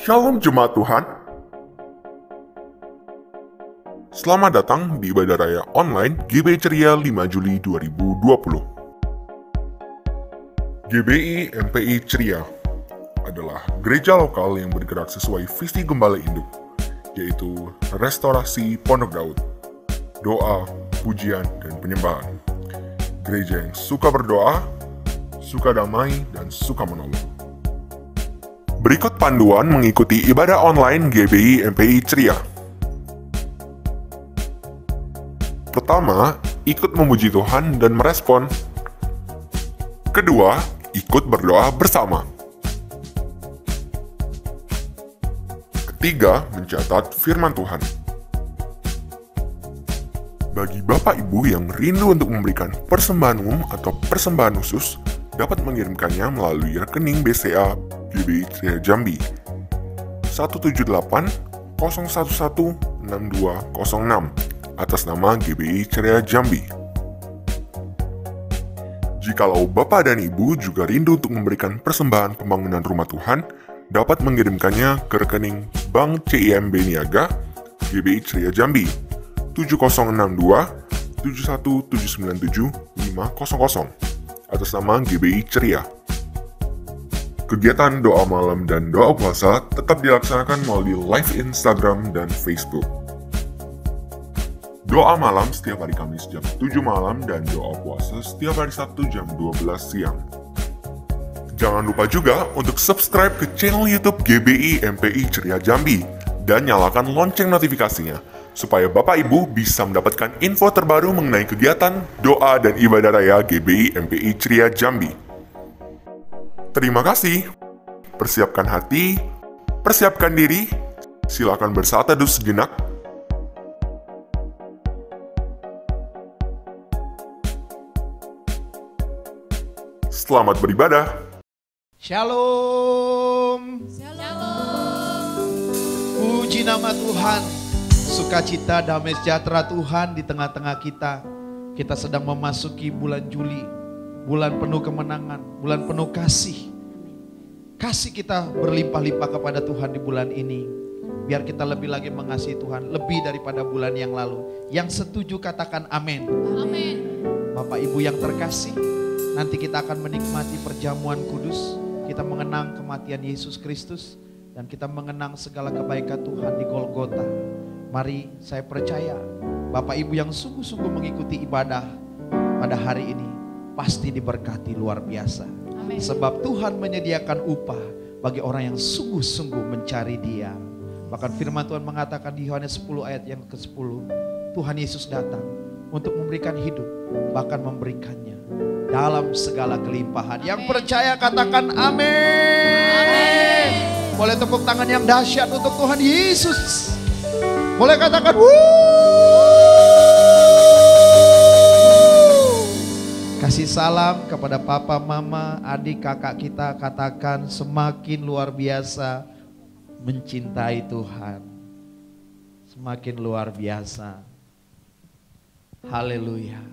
Shalom Jemaat Tuhan. Selamat datang di Ibadah Raya Online GBI Ceria 5 Juli 2020. GBI MPI Ceria adalah gereja lokal yang bergerak sesuai visi Gembala Induk, yaitu restorasi Pondok Daud, doa, pujian, dan penyembahan. Gereja yang suka berdoa, suka damai, dan suka menolong. Berikut panduan mengikuti ibadah online GBI MPI Ceria. Pertama, ikut memuji Tuhan dan merespon. Kedua, ikut berdoa bersama. Ketiga, mencatat firman Tuhan. Bagi Bapak Ibu yang rindu untuk memberikan persembahan umum atau persembahan khusus, dapat mengirimkannya melalui rekening BCA GBI Ceria Jambi 178 011 6206 atas nama GBI Ceria Jambi. Jikalau Bapak dan Ibu juga rindu untuk memberikan persembahan pembangunan rumah Tuhan, dapat mengirimkannya ke rekening Bank CIMB Niaga GBI Ceria Jambi 7062 71797 500 atas nama GBI Ceria. Kegiatan doa malam dan doa puasa tetap dilaksanakan melalui live Instagram dan Facebook. Doa malam setiap hari Kamis jam 7 malam dan doa puasa setiap hari Sabtu jam 12 siang. Jangan lupa juga untuk subscribe ke channel YouTube GBI MPI Ceria Jambi dan nyalakan lonceng notifikasinya supaya Bapak Ibu bisa mendapatkan info terbaru mengenai kegiatan doa dan ibadah raya GBI MPI Ceria Jambi. Terima kasih. Persiapkan hati, persiapkan diri, silakan bersaat teduh sejenak. Selamat beribadah. Shalom. Shalom. Puji nama Tuhan. Sukacita, damai sejahtera Tuhan di tengah-tengah kita. Kita sedang memasuki bulan Juli. Bulan penuh kemenangan, bulan penuh kasih. Kasih kita berlimpah-limpah kepada Tuhan di bulan ini. Biar kita lebih lagi mengasihi Tuhan, lebih daripada bulan yang lalu. Yang setuju katakan amin. Amin. Bapak Ibu yang terkasih, nanti kita akan menikmati perjamuan kudus. Kita mengenang kematian Yesus Kristus. Dan kita mengenang segala kebaikan Tuhan di Golgota. Mari saya percaya, Bapak Ibu yang sungguh-sungguh mengikuti ibadah pada hari ini, pasti diberkati luar biasa. Amin. Sebab Tuhan menyediakan upah bagi orang yang sungguh-sungguh mencari Dia. Bahkan firman Tuhan mengatakan di Yohanes 10 ayat yang ke-10, Tuhan Yesus datang untuk memberikan hidup, bahkan memberikannya dalam segala kelimpahan. Yang percaya katakan amin. Amin. Boleh tepuk tangan yang dahsyat untuk Tuhan Yesus. Boleh katakan wuuu. Kasih salam kepada papa, mama, adik, kakak kita. Katakan semakin luar biasa mencintai Tuhan. Semakin luar biasa. Haleluya.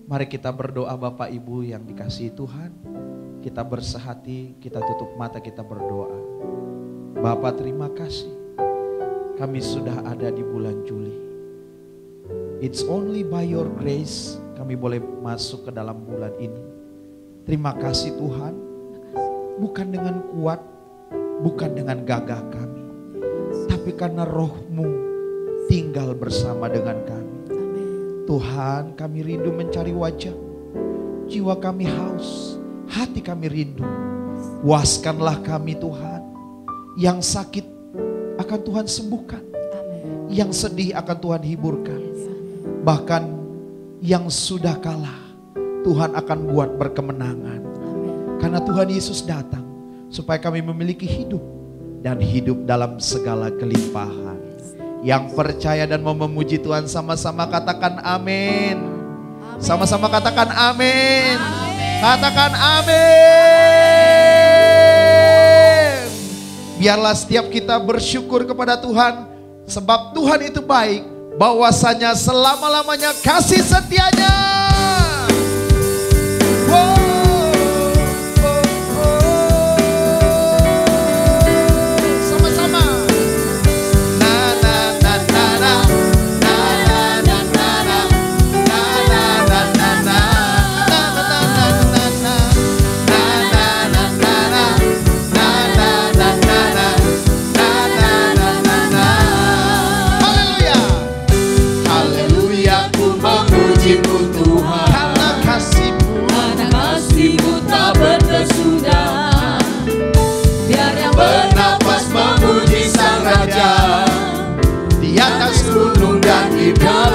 Mari kita berdoa Bapak Ibu yang dikasihi Tuhan. Kita bersehati, kita tutup mata, kita berdoa. Bapa, terima kasih. Kami sudah ada di bulan Juli. It's only by your grace kami boleh masuk ke dalam bulan ini. Terima kasih Tuhan. Bukan dengan kuat, bukan dengan gagah kami. Tapi karena roh-Mu tinggal bersama dengan kami. Tuhan, kami rindu mencari wajah. Jiwa kami haus, hati kami rindu. Puaskanlah kami Tuhan. Yang sakit akan Tuhan sembuhkan. Yang sedih akan Tuhan hiburkan. Bahkan yang sudah kalah Tuhan akan buat berkemenangan. Karena Tuhan Yesus datang supaya kami memiliki hidup. Dan hidup dalam segala kelimpahan. Yang percaya dan mau memuji Tuhan sama-sama katakan amin. Sama-sama katakan amin. Katakan amin. Biarlah setiap kita bersyukur kepada Tuhan. Sebab Tuhan itu baik. Bahwasanya selama-lamanya kasih setianya. Wow.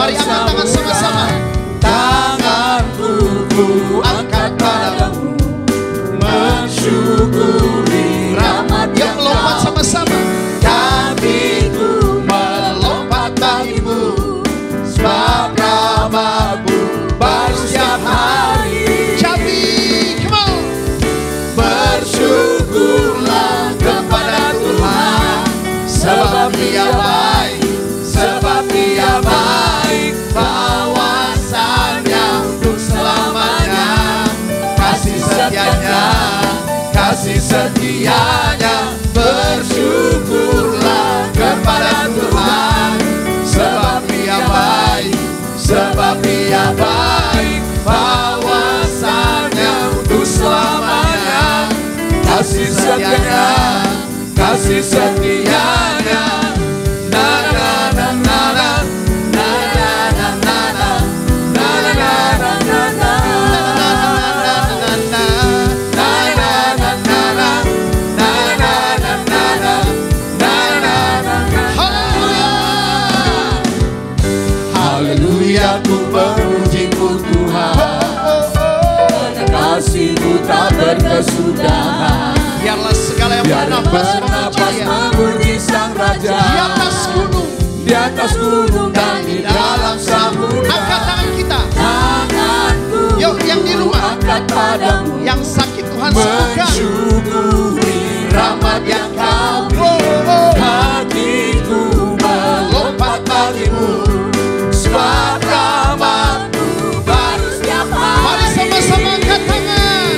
Mari angkat tangan sama-sama. Tanganku ku angkat padamu, mensyukuri rahmat Yang yang melompat kau. sama-sama. Kakiku melompat bagimu, sebab rahmat-Mu baru setiap hari. Jambi, come on. Bersyukurlah kepada Tuhan, sebab Dia baik, sebab Dia baik. Bawasannya untuk selamanya, kasih setianya, kasih setianya. Bersyukurlah kepada Tuhan, sebab Dia baik, sebab Dia baik. Bawasannya untuk selamanya, kasih setianya, kasih setianya. Na na na na na, na na na na na, na na na na na, haleluya, ku memuji-Mu Tuhan, karena kasih-Mu tak berkesudahan. Biarlah segala yang Biarlah bernafas bernafas memuji Dia. memuji Sang Raja, Di atas gunung, di atas gunung dan di dalam samudra. angkat tangan kita. Tanganku Yuk, yang di rumah, angkat padamu, yang sakit Tuhan sembuhkan. mensyukuri rahmat yang Kau beri. Hatiku melompat bagimu, sebab rahmat-Mu baru setiap hari. Mari sama-sama angkat tangan.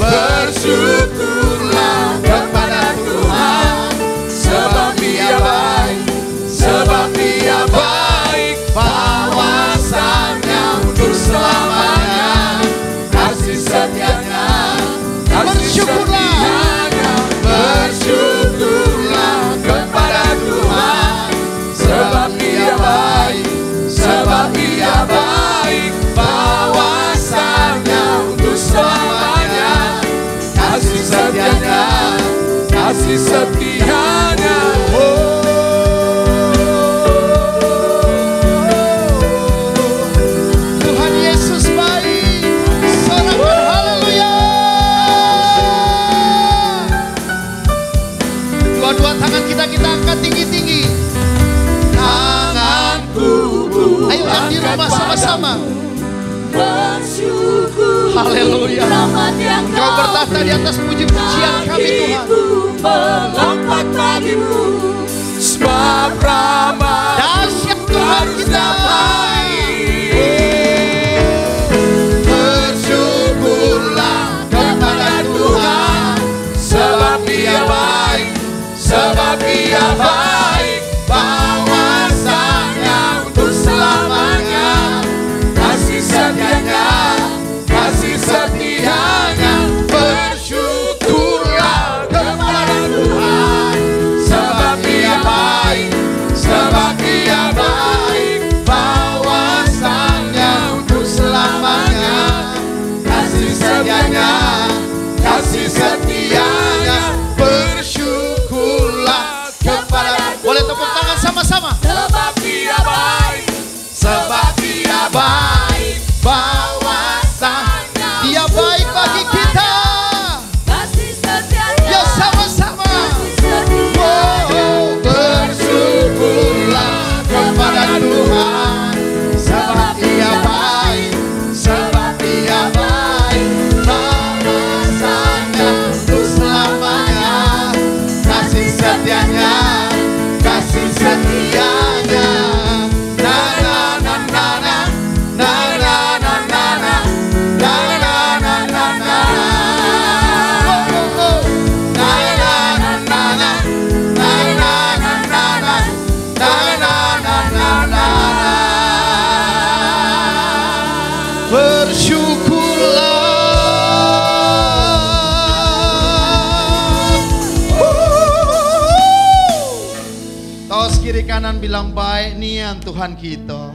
Bersyukurlah kepada Tuhan, sebab Dia baik, sebab Dia baik. Bawasannya untuk selamanya, kasih setianya, kasih setianya. Bersyukurlah kepada Tuhan, sebab Dia baik, sebab Dia baik. Bawasannya untuk selamanya, kasih setianya, kasih setianya. Tuhan Yesus baik. Sorakan haleluya. Dua-dua tangan kita angkat tinggi-tinggi. Tanganku Ayo yang di rumah sama-sama. bersyukur Haleluya. rahmat yang Kau bertahta di atas puji-pujian kami Tuhan. Kakiku melompat bagimu, sebab rahmat Dahsyat Tuhan kita. bersyukurlah kepada Tuhan, sebab Dia baik, sebab Dia baik. Bawasannya untuk selamanya, kasih setianya, kasih setianya. Bersyukurlah kepada Tuhan, sebab Dia baik, sebab Dia baik. Bawasannya untuk selamanya, kasih setianya, kasih setianya. Bersyukurlah kepada. Boleh tepuk tangan sama-sama. Sebab Dia baik, sebab Dia baik. Bawasannya Dia baik bagi kita. kasih setianya, Yuk sama-sama. kasih setianya. Bersyukurlah kepada Tuhan, sebab Dia baik, sebab Dia baik. Bawasannya untuk selamanya, kasih setianya, kasih setianya. Na na na na na, na na na na na, na na na na na. Oh, oh, oh. Na na na na na, na na na na na, na na na na na. Bersyukurlah. Tos kiri kanan bilang baik nian Tuhan kita.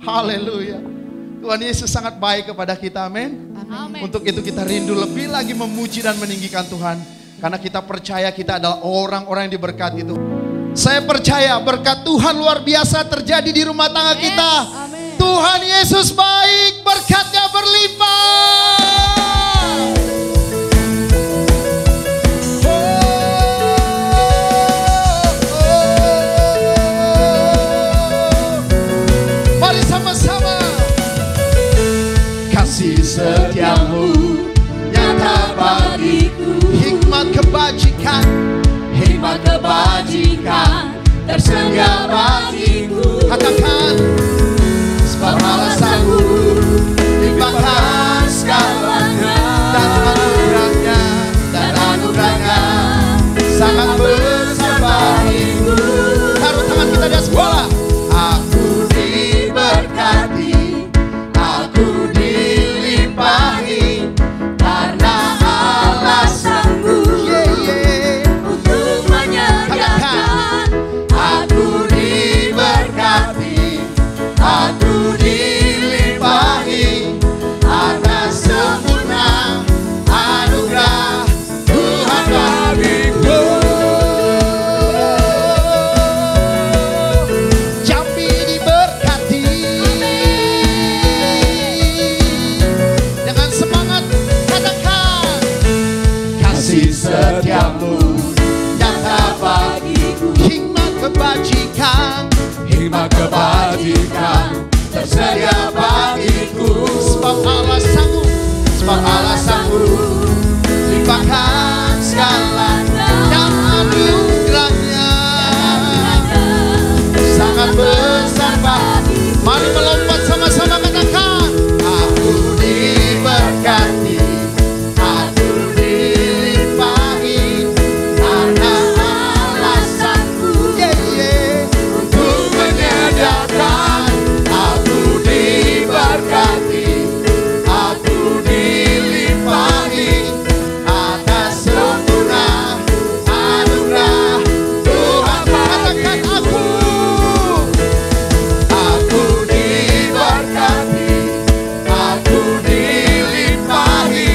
Haleluya. Tuhan Yesus sangat baik kepada kita, amin. Amin. Untuk itu kita rindu lebih lagi memuji dan meninggikan Tuhan. Karena kita percaya kita adalah orang-orang yang diberkati itu. Saya percaya berkat Tuhan luar biasa terjadi di rumah tangga kita. Amin. Tuhan Yesus baik, berkatnya berlimpah. Mari sama-sama. Kasih setiamu nyata bagiku, hikmat kebajikan tersedia bagiku. Katakan, sebab Allah sanggup limpahkan segalanya, dan anugerahnya sangat besar bagiku. Taruh tangan kita di sekolah. Aku diberkati, aku dilimpahi, karena Allah sanggup untuk menyediakan. Aku diberkati, aku dilimpahi, atas sempurna anugerah Tuhan bagiku. Jambi diberkati. Dengan semangat katakan, kasih setiamu nyata bagiku, hikmat kebajikan tersedia bagiku. Sebab Allah sanggup limpahkan segalanya, dan anugerahnya sangat besar bagiku. Mari melompat sama-sama katakan, aku diberkati, aku dilimpahi, karena Allah sanggup untuk menyediakan. Aku diberkati, aku dilimpahi, atas sempurna anugerah Tuhan. Katakan, aku diberkati, aku dilimpahi,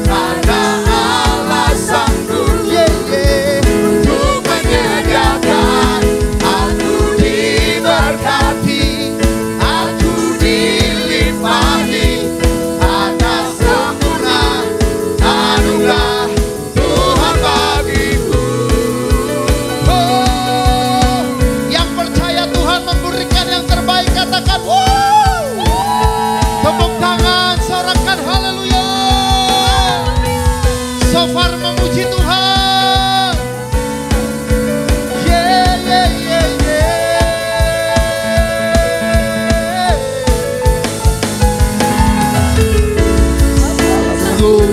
karena Allah sanggup untuk menyediakan. Aku diberkati, aku dilimpahi, atas sempurna anugerah Tuhan bagiku. Oh, yang percaya Tuhan memberikan yang terbaik katakan wow. Tepuk tangan, sorakan haleluya. So far memuji Tuhan. Yeah, yeah, yeah, yeah. Sanggup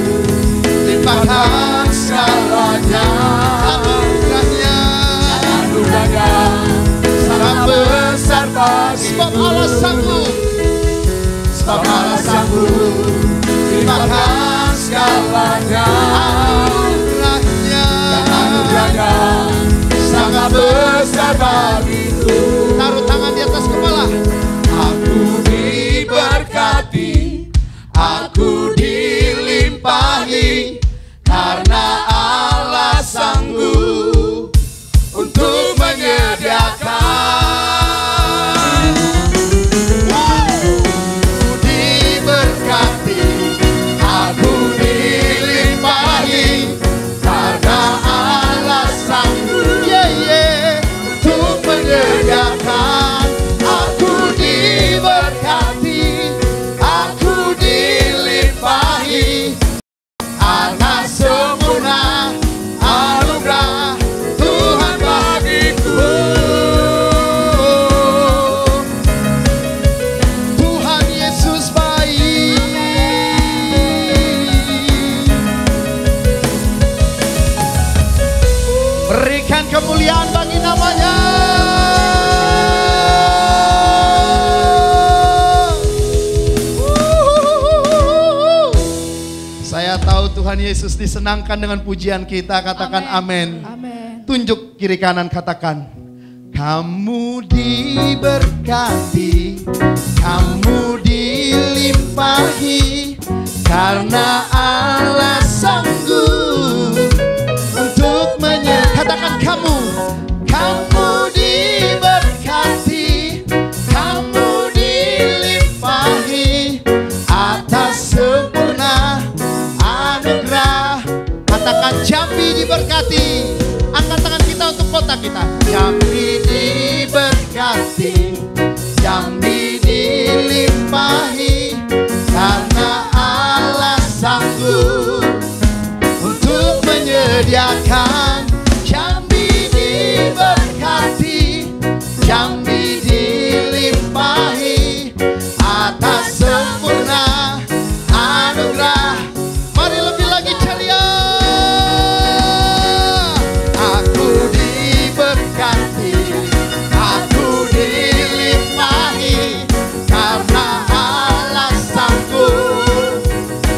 limpahkan segalanya, anugerahnya sangat besar bagiku. Sebab Allah sanggup limpahkan segalanya, anugerahnya sangat besar bagiku. Taruh tangan di atas kepala. Aku diberkati, aku dilimpahi, karena Allah sanggup untuk menyediakan. Aku diberkati, aku dilimpahi, karena Allah sanggup untuk menyediakan. Aku diberkati, aku dilimpahi, atas sempurna anugerah Tuhan bagiku. Tuhan Yesus baik. Berikan kemuliaan bagi namanya. Saya tahu Tuhan Yesus disenangkan dengan pujian kita. Katakan amin. Amin. Tunjuk kiri kanan, katakan, kamu diberkati, kamu dilimpahi, karena Allah sanggup untuk menyediakan. Katakan, kamu Katakan Jambi diberkati. Angkat tangan kita untuk kota kita. Jambi diberkati, Jambi dilimpahi, karena Allah sanggup untuk menyediakan. Jambi diberkati, Jambi dilimpahi, atas sempurna anugerah. Mari lebih lagi ceria. Aku diberkati, aku dilimpahi, karena Allah sanggup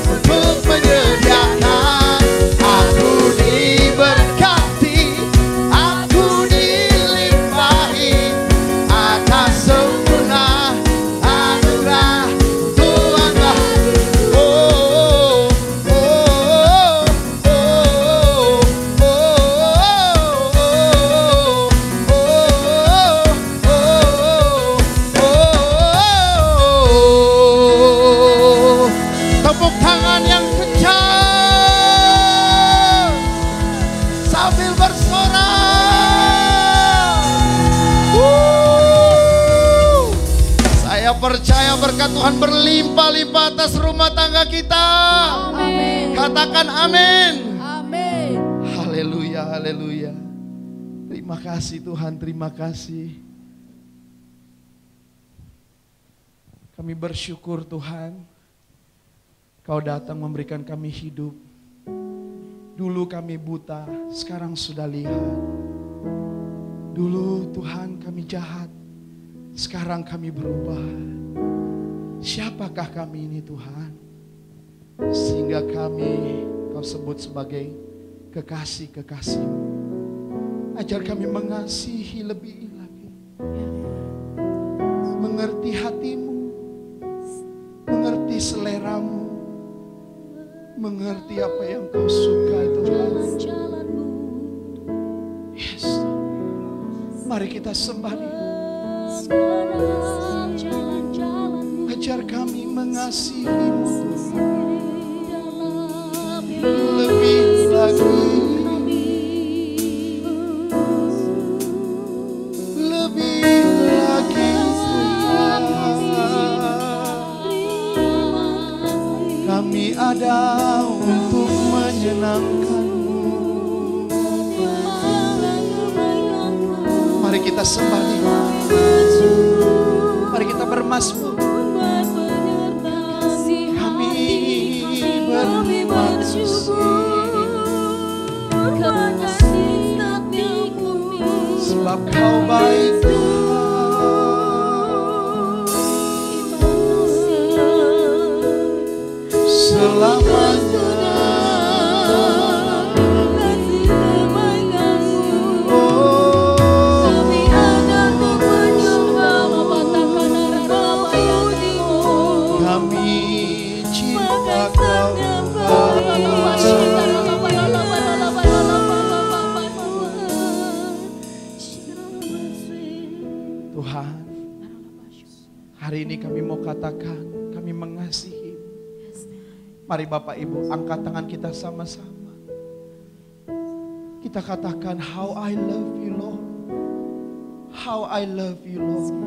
untuk menyediakan. Aku diberkati, aku dilimpahi, atas sempurna anugerah Tuhan. Tepuk tangan yang kencang sambil bersorak. Saya percaya berkat Tuhan berlimpah-limpah atas rumah tangga kita. Amin. Katakan amin. Amin. Haleluya, haleluya. Terima kasih Tuhan, terima kasih. Kami bersyukur Tuhan, Kau datang memberikan kami hidup. Dulu kami buta, sekarang sudah lihat. Dulu Tuhan kami jahat, sekarang kami berubah. Siapakah kami ini Tuhan? Sehingga kami Kau sebut sebagai kekasih-kekasih-Mu. Ajar kami mengasihi lebih lagi, mengerti hati-Mu, mengerti selera-Mu, mengerti apa yang Kau suka Tuhan. Yes. Mari kita sembah Dia. Ajar kami mengasihi-Mu Tuhan lebih lagi, lebih lagi Tuhan. Kami ada untuk menyenangkan-Mu. Mari kita sembah Dia. Mari kita bermazmur. Kami bersyukur sebab Kau baik Tuhan. Selamanya. Tuhan, hari ini kami mau katakan kami mengasihi. Mari Bapak Ibu angkat tangan kita sama-sama. Kita katakan, how I love you Lord, how I love you Lord.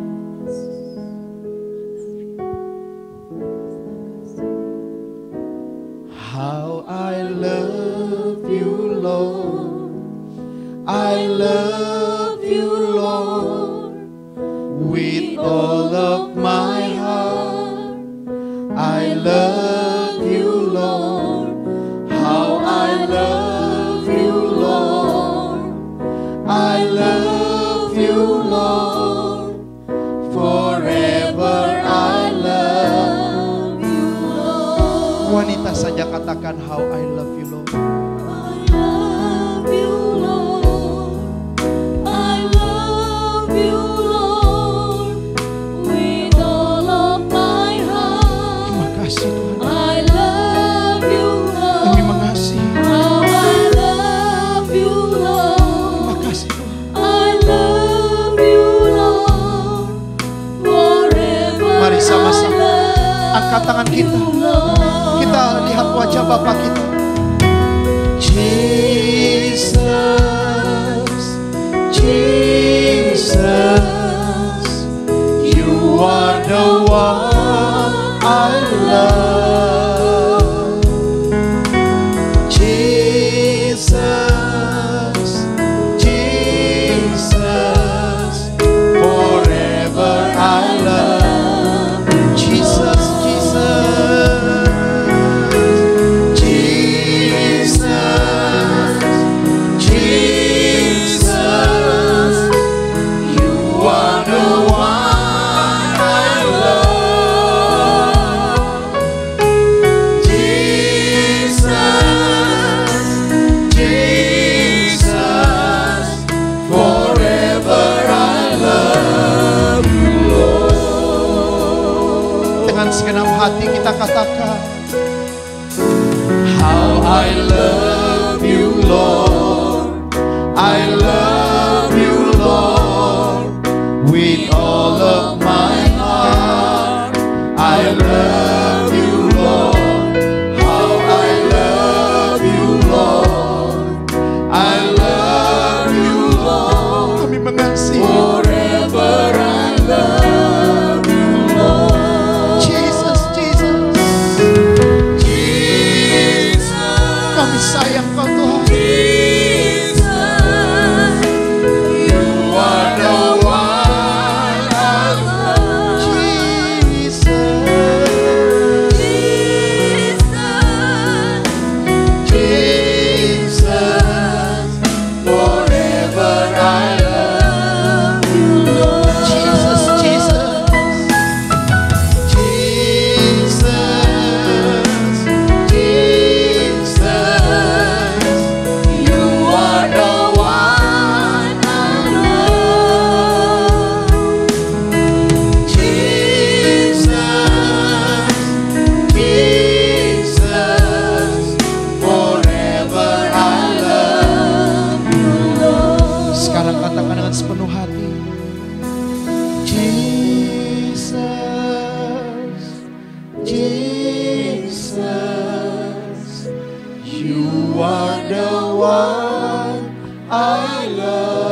How I love you Lord, I love you Lord, with all of my heart. I love you Lord, how I love you Lord, I love you Lord, forever I love you Lord. Wanita saja katakan, how I love you Lord. Sama-sama angkat tangan kita, kita lihat wajah Bapa kita. love Jesus, Jesus, forever I love Jesus, Jesus, Jesus, Jesus, you are the one I love. Jesus, Jesus, forever I love you, Lord. Dengan segenap hati kita katakan, how I love you, Lord. I love you, Lord, with all of my heart. I love you, Lord. How I love you, Lord. I love you, Lord. Kami mengasihi. Forever I love you, Lord. Jesus, Jesus, Jesus. Kami sayang Kau, Tuhan. Jesus, you are the one I love. Jesus, Jesus, forever I love you, Lord. Jesus, Jesus, Jesus, Jesus, you are the one I love. Jesus, Jesus, forever I love you, Lord. Sekarang katakan dengan sepenuh hati, Jesus, Jesus, you are the one I love.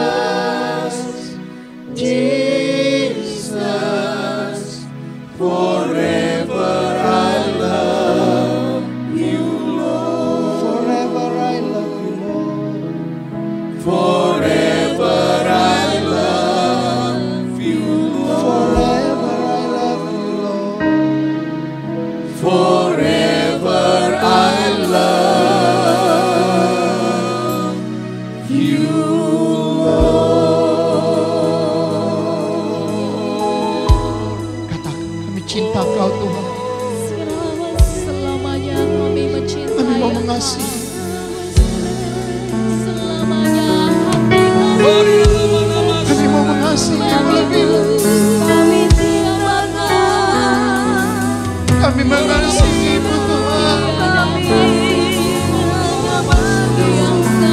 Jesus, Jesus, forever I love you, Lord. Forever I love you, Lord. Forever I love you, Lord. Forever I love you, Lord. Forever I love you, Lord. Katakan, kami cinta Kau, Tuhan. Selamanya kami mencintai. Kami mau mengasihi. Selamanya hati kami Kami mau mengasihi lebih. kami tiarkan. Kami mengasihi-Mu, Tuhan.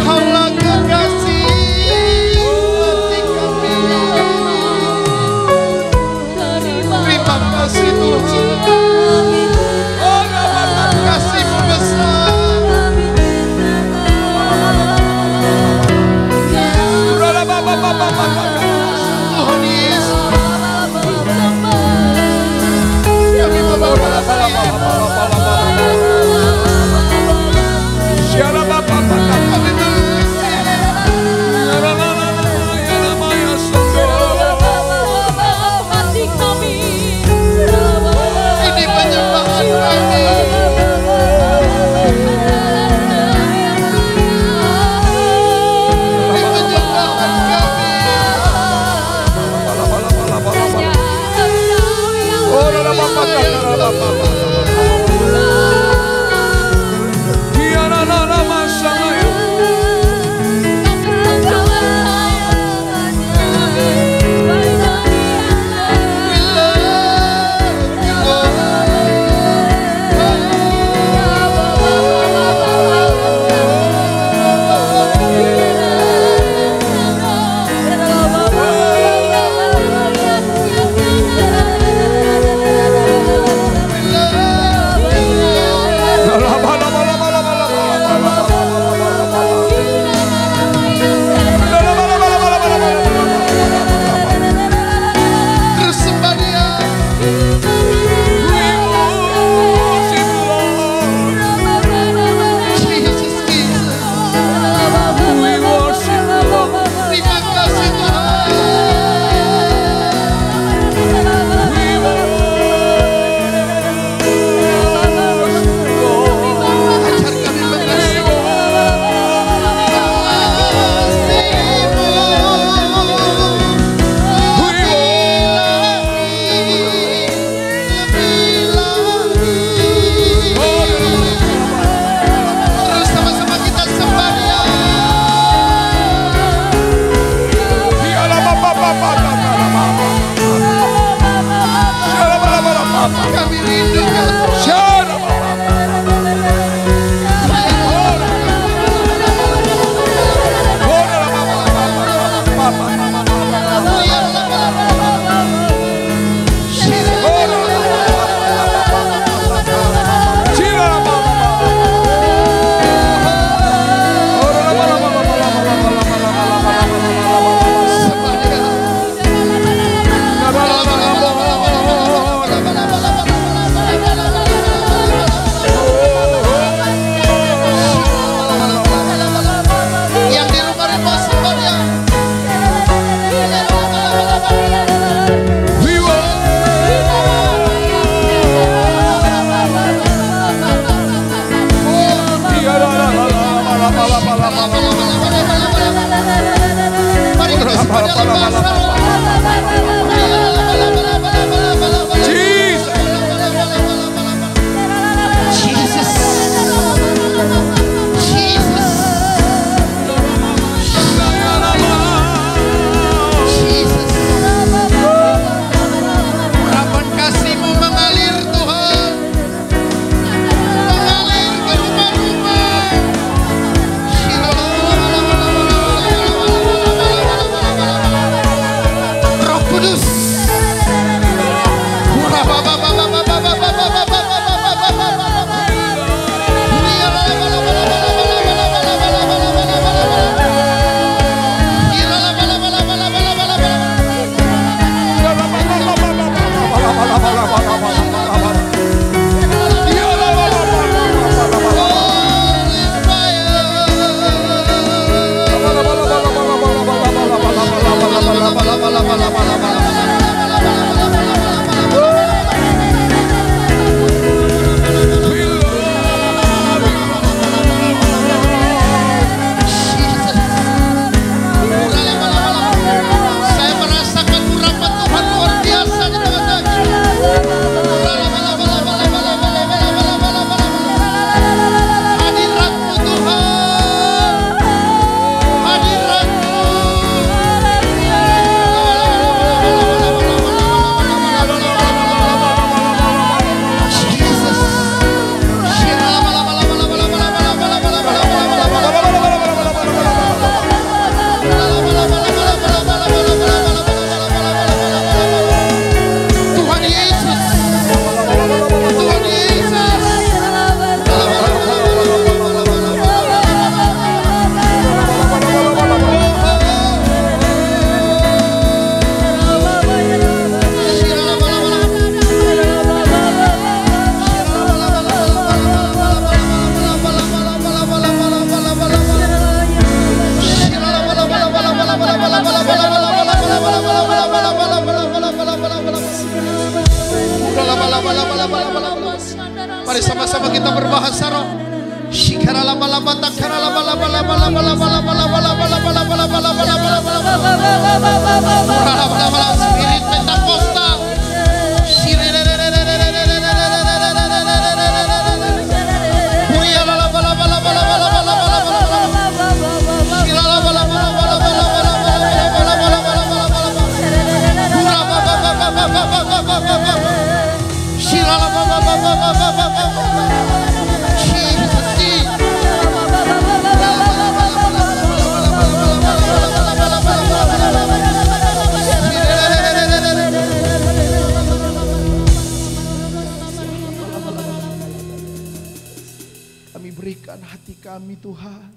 Kaulah kekasih hati kami. Terima kasih, Tuhan. Kasih-Mu besar. Tuhan Yesus, kami mau mengasihi. Ini penyembahan kami. Ini penyembahan kami. We love Mari sama-sama kita berbahasa roh. Spirit Pentakosta. Kami berikan hati kami Tuhan.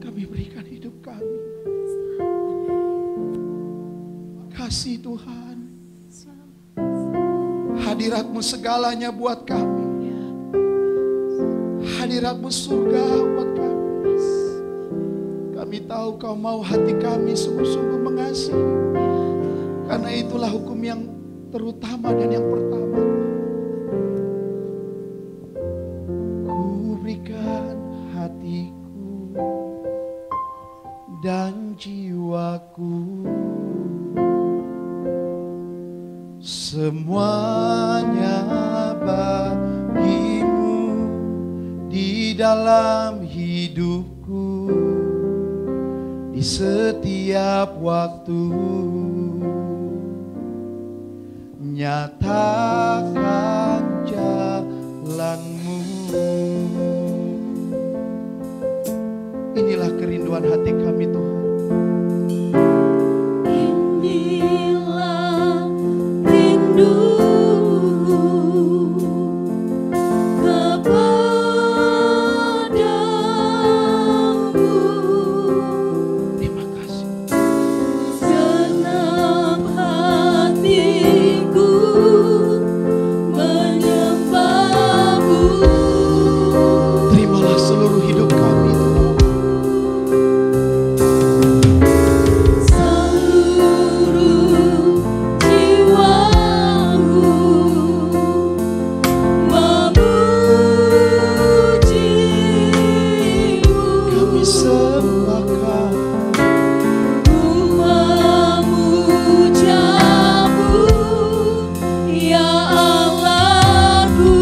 Kami berikan hidup kami. Kasih Tuhan. Hadirat-Mu segalanya buat kami. Hadirat-Mu surga buat kami. Kami tahu Kau mau hati kami sungguh-sungguh mengasihi. Karena itulah hukum yang terutama dan yang pertama. Ku berikan hatiku dan jiwaku, semuanya bagi-Mu di dalam hidupku, di setiap waktu. Nyatakan jalan-Mu. Inilah kerinduan hati kami Tuhan. Inilah rinduku kepadamu. Terima kasih. Senang hatiku menyembah-Mu. Terimalah seluruh hidup kami Tuhan. Seluruh jiwaku memuji-Mu. Kami sembahkan. Ku memuja-Mu, ya Allahku.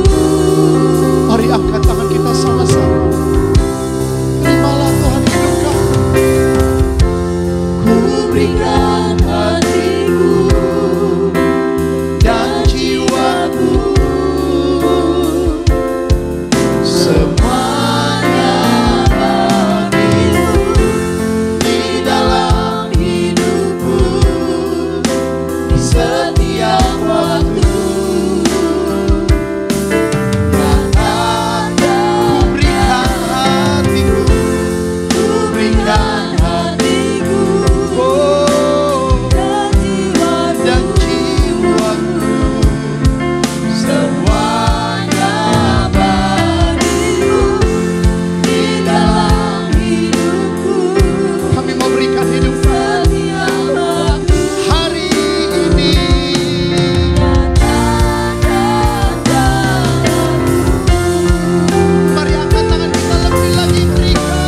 Mari angkat tangan kita sama-sama. Terimalah Tuhan hidup kami. Ku berikan hatiku dan jiwaku, semuanya bagi-Mu di dalam hidupku, di setiap waktu. Nyatakan Ku berikan hatiku. ku berikan hatiku Dan jiwaku. semuanya bagi-Mu di dalam hidupku, Kami mau berikan hidup setiap waktu. hari ini. Nyatakan jalan-Mu. Mari angkat tangan kita lebih lagi berikan.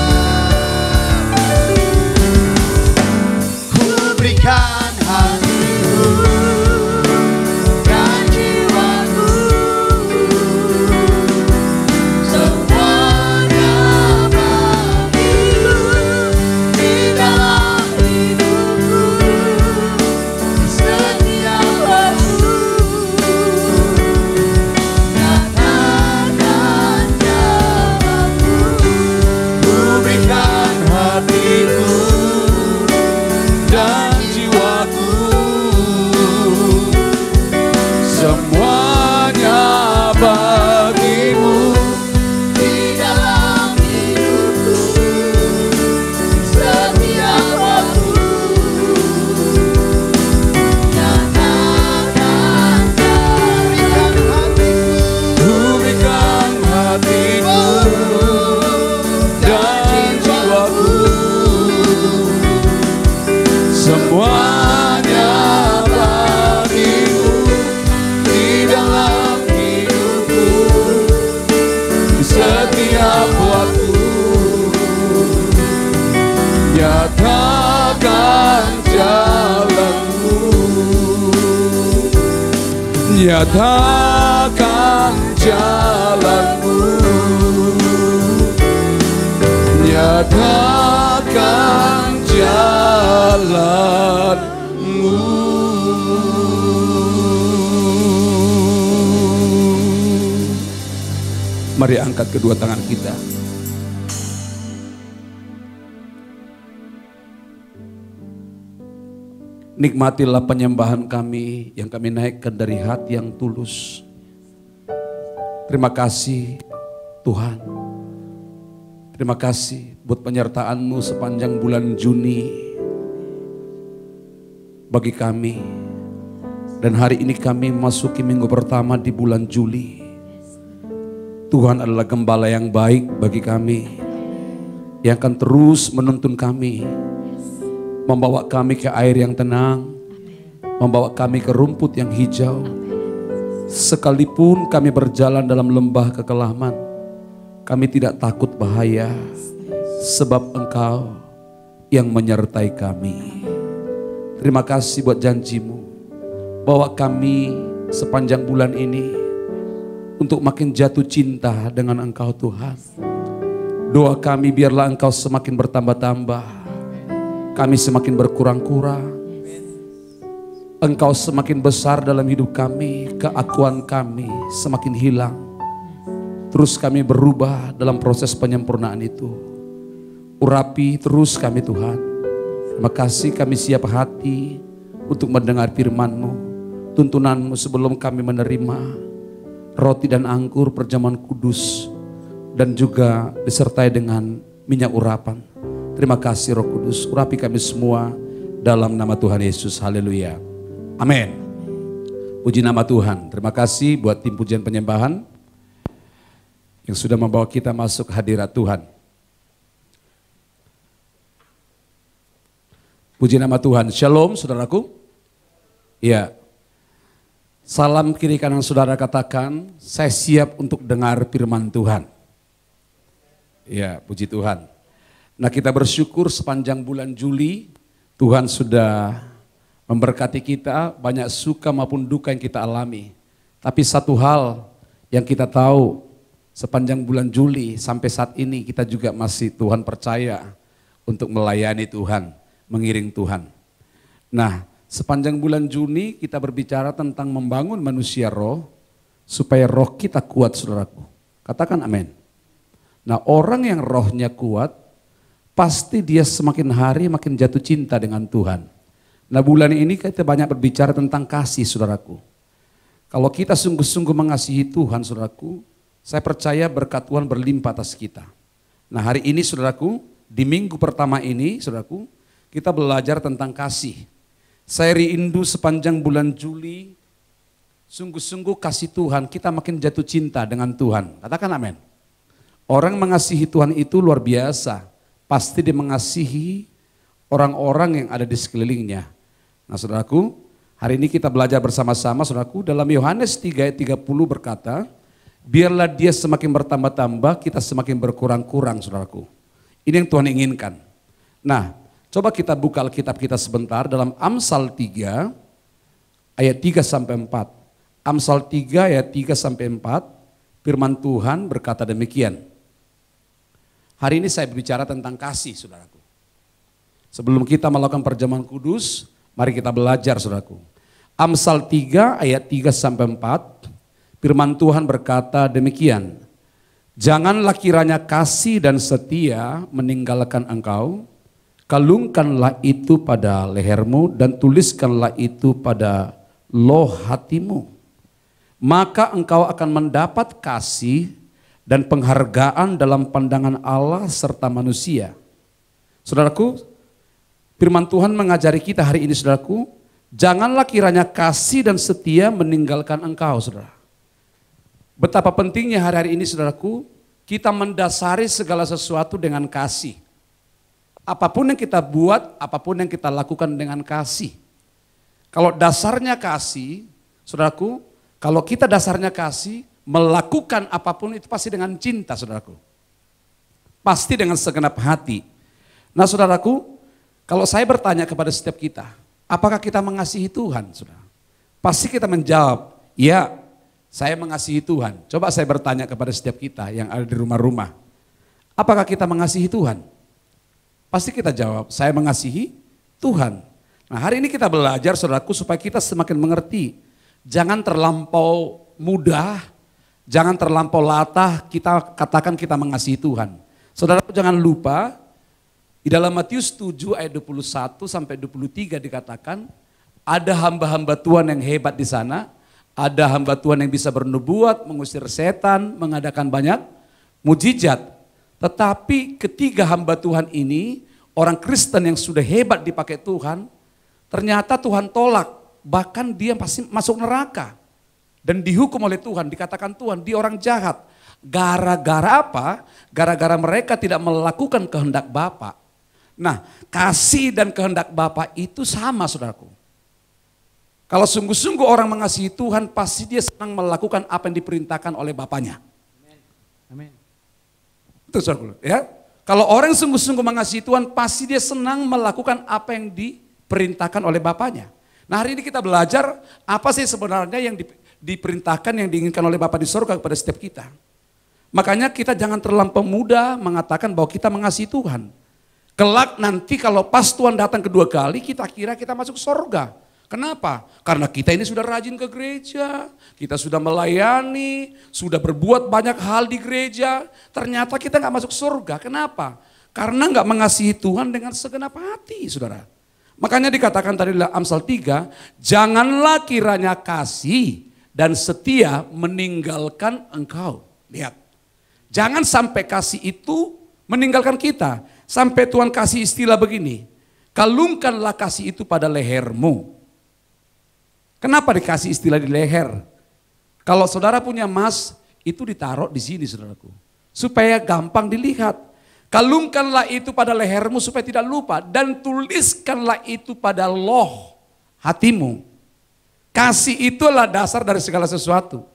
Ku berikan hatiku Dan jiwaku, semuanya bagi-Mu di dalam hidupku, di setiap waktu. Nyatakan jalan-Mu. Ku berikan hatiku dan jiwaku, hanya bagimu di dalam hidupku di setiap waktu. Nyatakan jalanmu, nyatakan jalanmu, nyatakan jalanmu. Mari angkat kedua tangan kita. Nikmatilah penyembahan kami yang kami naikkan dari hati yang tulus. Terima kasih Tuhan. Terima kasih buat penyertaan-Mu sepanjang bulan Juni bagi kami. Dan hari ini kami memasuki minggu pertama di bulan Juli. Tuhan adalah gembala yang baik bagi kami, yang akan terus menuntun kami, membawa kami ke air yang tenang, membawa kami ke rumput yang hijau. Sekalipun kami berjalan dalam lembah kekelaman, kami tidak takut bahaya, sebab Engkau yang menyertai kami. Terima kasih buat janji-Mu, bawa kami sepanjang bulan ini untuk makin jatuh cinta dengan Engkau Tuhan. Doa kami biarlah Engkau semakin bertambah-tambah, kami semakin berkurang-kurang. Engkau semakin besar dalam hidup kami, keakuan kami semakin hilang. Terus kami berubah dalam proses penyempurnaan itu. Urapi terus kami Tuhan. Terima kasih kami siap hati untuk mendengar firman-Mu, tuntunan-Mu sebelum kami menerima roti dan anggur perjamuan kudus dan juga disertai dengan minyak urapan. Terima kasih Roh Kudus, urapi kami semua dalam nama Tuhan Yesus. Haleluya. Amin. Puji nama Tuhan. Terima kasih buat tim pujian penyembahan yang sudah membawa kita masuk hadirat Tuhan. Puji nama Tuhan. Shalom saudaraku. Ya. Salam kiri kanan saudara katakan, saya siap untuk dengar firman Tuhan. Ya, puji Tuhan. Nah, kita bersyukur sepanjang bulan Juli Tuhan sudah memberkati kita, banyak suka maupun duka yang kita alami. Tapi satu hal yang kita tahu sepanjang bulan Juli sampai saat ini kita juga masih Tuhan percaya untuk melayani Tuhan, mengiring Tuhan. Nah, sepanjang bulan Juni kita berbicara tentang membangun manusia roh supaya roh kita kuat saudaraku. Katakan amin. Nah, orang yang rohnya kuat pasti dia semakin hari makin jatuh cinta dengan Tuhan. Nah, bulan ini kita banyak berbicara tentang kasih saudaraku. Kalau kita sungguh-sungguh mengasihi Tuhan saudaraku, saya percaya berkat Tuhan berlimpah atas kita. Nah, hari ini saudaraku, di minggu pertama ini saudaraku, kita belajar tentang kasih. Saya rindu sepanjang bulan Juli, sungguh-sungguh kasih Tuhan, kita makin jatuh cinta dengan Tuhan. Katakan amin. Orang mengasihi Tuhan itu luar biasa. Pasti dia mengasihi orang-orang yang ada di sekelilingnya. Nah saudaraku, hari ini kita belajar bersama-sama saudaraku, dalam Yohanes 3 ayat 30 berkata, biarlah dia semakin bertambah-tambah, kita semakin berkurang-kurang saudaraku. Ini yang Tuhan inginkan. Nah, coba kita buka Alkitab kita sebentar dalam Amsal 3 ayat 3 sampai 4. Amsal 3 ayat 3 sampai 4, firman Tuhan berkata demikian. Hari ini saya berbicara tentang kasih saudaraku. Sebelum kita melakukan perjamuan kudus, mari kita belajar saudaraku. Amsal 3 ayat 3 sampai 4, firman Tuhan berkata demikian. Janganlah kiranya kasih dan setia meninggalkan engkau, kalungkanlah itu pada lehermu dan tuliskanlah itu pada loh hatimu. Maka engkau akan mendapat kasih dan penghargaan dalam pandangan Allah serta manusia. Saudaraku, firman Tuhan mengajari kita hari ini saudaraku, janganlah kiranya kasih dan setia meninggalkan engkau saudara. Betapa pentingnya hari-hari ini saudaraku, kita mendasari segala sesuatu dengan kasih. Apapun yang kita buat, apapun yang kita lakukan dengan kasih. Kalau dasarnya kasih, saudaraku, kalau kita dasarnya kasih, melakukan apapun itu pasti dengan cinta, saudaraku. Pasti dengan segenap hati. Nah, saudaraku, kalau saya bertanya kepada setiap kita, apakah kita mengasihi Tuhan, saudara? Pasti kita menjawab, ya, saya mengasihi Tuhan. Coba saya bertanya kepada setiap kita yang ada di rumah-rumah, apakah kita mengasihi Tuhan? Pasti kita jawab, saya mengasihi Tuhan. Nah, hari ini kita belajar, saudaraku, supaya kita semakin mengerti. Jangan terlampau mudah, jangan terlampau latah kita katakan kita mengasihi Tuhan. Saudaraku, jangan lupa, di dalam Matius 7 ayat 21 sampai 23 dikatakan, ada hamba-hamba Tuhan yang hebat di sana, ada hamba Tuhan yang bisa bernubuat, mengusir setan, mengadakan banyak mujizat. Tetapi ketiga hamba Tuhan ini, orang Kristen yang sudah hebat dipakai Tuhan, ternyata Tuhan tolak, bahkan dia pasti masuk neraka. Dan dihukum oleh Tuhan, dikatakan Tuhan, dia orang jahat. Gara-gara apa? Gara-gara mereka tidak melakukan kehendak Bapa. Nah, kasih dan kehendak Bapa itu sama, saudaraku. Kalau sungguh-sungguh orang mengasihi Tuhan, pasti dia senang melakukan apa yang diperintahkan oleh Bapanya. Amin. Itu saudaraku, ya. Kalau orang sungguh-sungguh mengasihi Tuhan, pasti dia senang melakukan apa yang diperintahkan oleh Bapanya. Nah, hari ini kita belajar apa sih sebenarnya yang diperintahkan, yang diinginkan oleh Bapa di surga kepada setiap kita. Makanya kita jangan terlampau mudah mengatakan bahwa kita mengasihi Tuhan. Kelak nanti kalau pas Tuhan datang kedua kali, kita kira kita masuk surga. Kenapa? Karena kita ini sudah rajin ke gereja, kita sudah melayani, sudah berbuat banyak hal di gereja. Ternyata kita nggak masuk surga. Kenapa? Karena nggak mengasihi Tuhan dengan segenap hati, saudara. Makanya dikatakan tadi dalam Amsal 3, janganlah kiranya kasih dan setia meninggalkan engkau. Lihat, jangan sampai kasih itu meninggalkan kita. Sampai Tuhan kasih istilah begini, kalungkanlah kasih itu pada lehermu. Kenapa dikasih istilah di leher? Kalau saudara punya emas, itu ditaruh di sini, saudaraku. Supaya gampang dilihat. Kalungkanlah itu pada lehermu supaya tidak lupa. Dan tuliskanlah itu pada loh hatimu. Kasih itulah dasar dari segala sesuatu.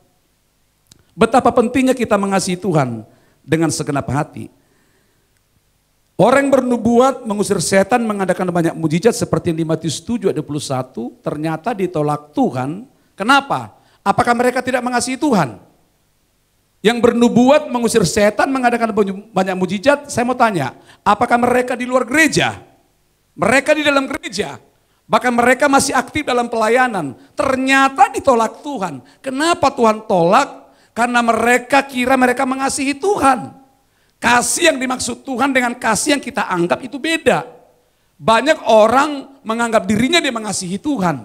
Betapa pentingnya kita mengasihi Tuhan dengan segenap hati. Orang yang bernubuat, mengusir setan, mengadakan banyak mujizat seperti yang di Matius 7 ayat 21, ternyata ditolak Tuhan. Kenapa? Apakah mereka tidak mengasihi Tuhan? Yang bernubuat, mengusir setan, mengadakan banyak mujizat, saya mau tanya, apakah mereka di luar gereja? Mereka di dalam gereja, bahkan mereka masih aktif dalam pelayanan. Ternyata ditolak Tuhan. Kenapa Tuhan tolak? Karena mereka kira mereka mengasihi Tuhan. Kasih yang dimaksud Tuhan dengan kasih yang kita anggap itu beda. Banyak orang menganggap dirinya dia mengasihi Tuhan.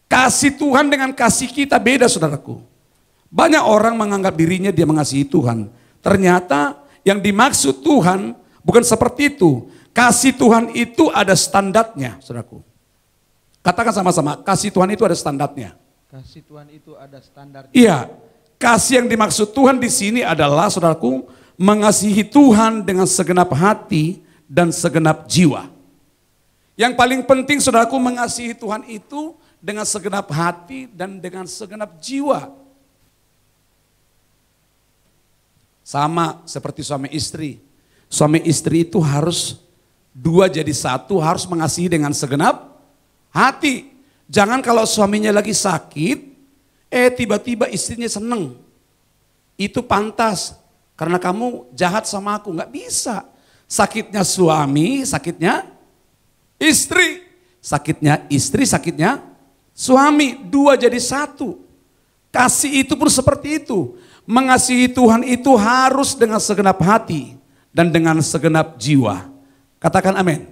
Kasih Tuhan dengan kasih kita beda, saudaraku. Banyak orang menganggap dirinya dia mengasihi Tuhan. Ternyata yang dimaksud Tuhan bukan seperti itu. Kasih Tuhan itu ada standarnya, saudaraku. Katakan sama-sama, kasih Tuhan itu ada standarnya. Kasih Tuhan itu ada standar. Iya, kasih yang dimaksud Tuhan di sini adalah, saudaraku, mengasihi Tuhan dengan segenap hati dan segenap jiwa. Yang paling penting, saudaraku, mengasihi Tuhan itu dengan segenap hati dan dengan segenap jiwa. Sama seperti suami istri. Suami istri itu harus dua jadi satu, harus mengasihi dengan segenap hati. Jangan kalau suaminya lagi sakit, tiba-tiba istrinya seneng. Itu pantas, karena kamu jahat sama aku. Nggak bisa. Sakitnya suami, sakitnya istri. Sakitnya istri, sakitnya suami. Dua jadi satu. Kasih itu pun seperti itu. Mengasihi Tuhan itu harus dengan segenap hati dan dengan segenap jiwa. Katakan amin.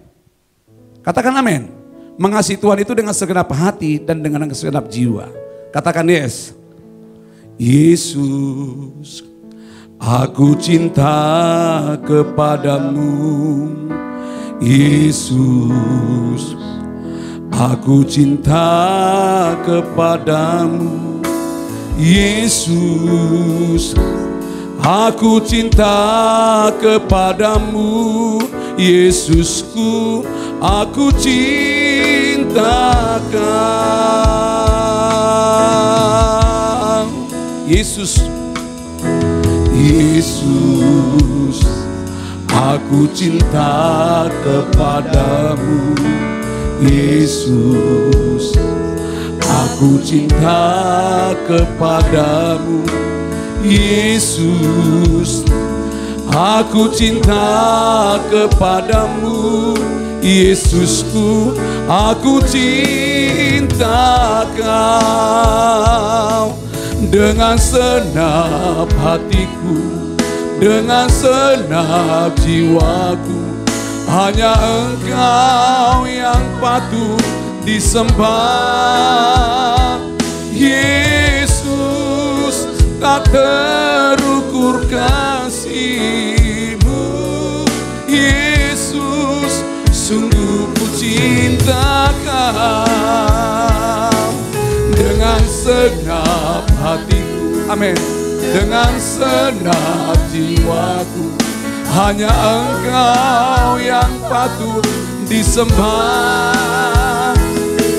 Katakan amin. Mengasihi Tuhan itu dengan segenap hati dan dengan segenap jiwa. Katakan yes. Yesus, aku cinta kepadamu. Yesus, aku cinta kepadamu. Yesus, aku cinta kepadamu. Yesusku, aku cintakan. Yesus, Yesus, aku cinta kepadamu. Yesus, aku cinta kepadamu. Yesus, aku cinta kepadamu. Yesusku, aku cinta Kau. Dengan senap hatiku, dengan senap jiwaku, hanya Engkau yang patut disembah. Yesus, tak terukur kasih-Mu. Yesus, sungguh ku cinta Kau. Dengan senap hatiku, amin, dengan senap jiwaku, hanya Engkau yang patut disembah.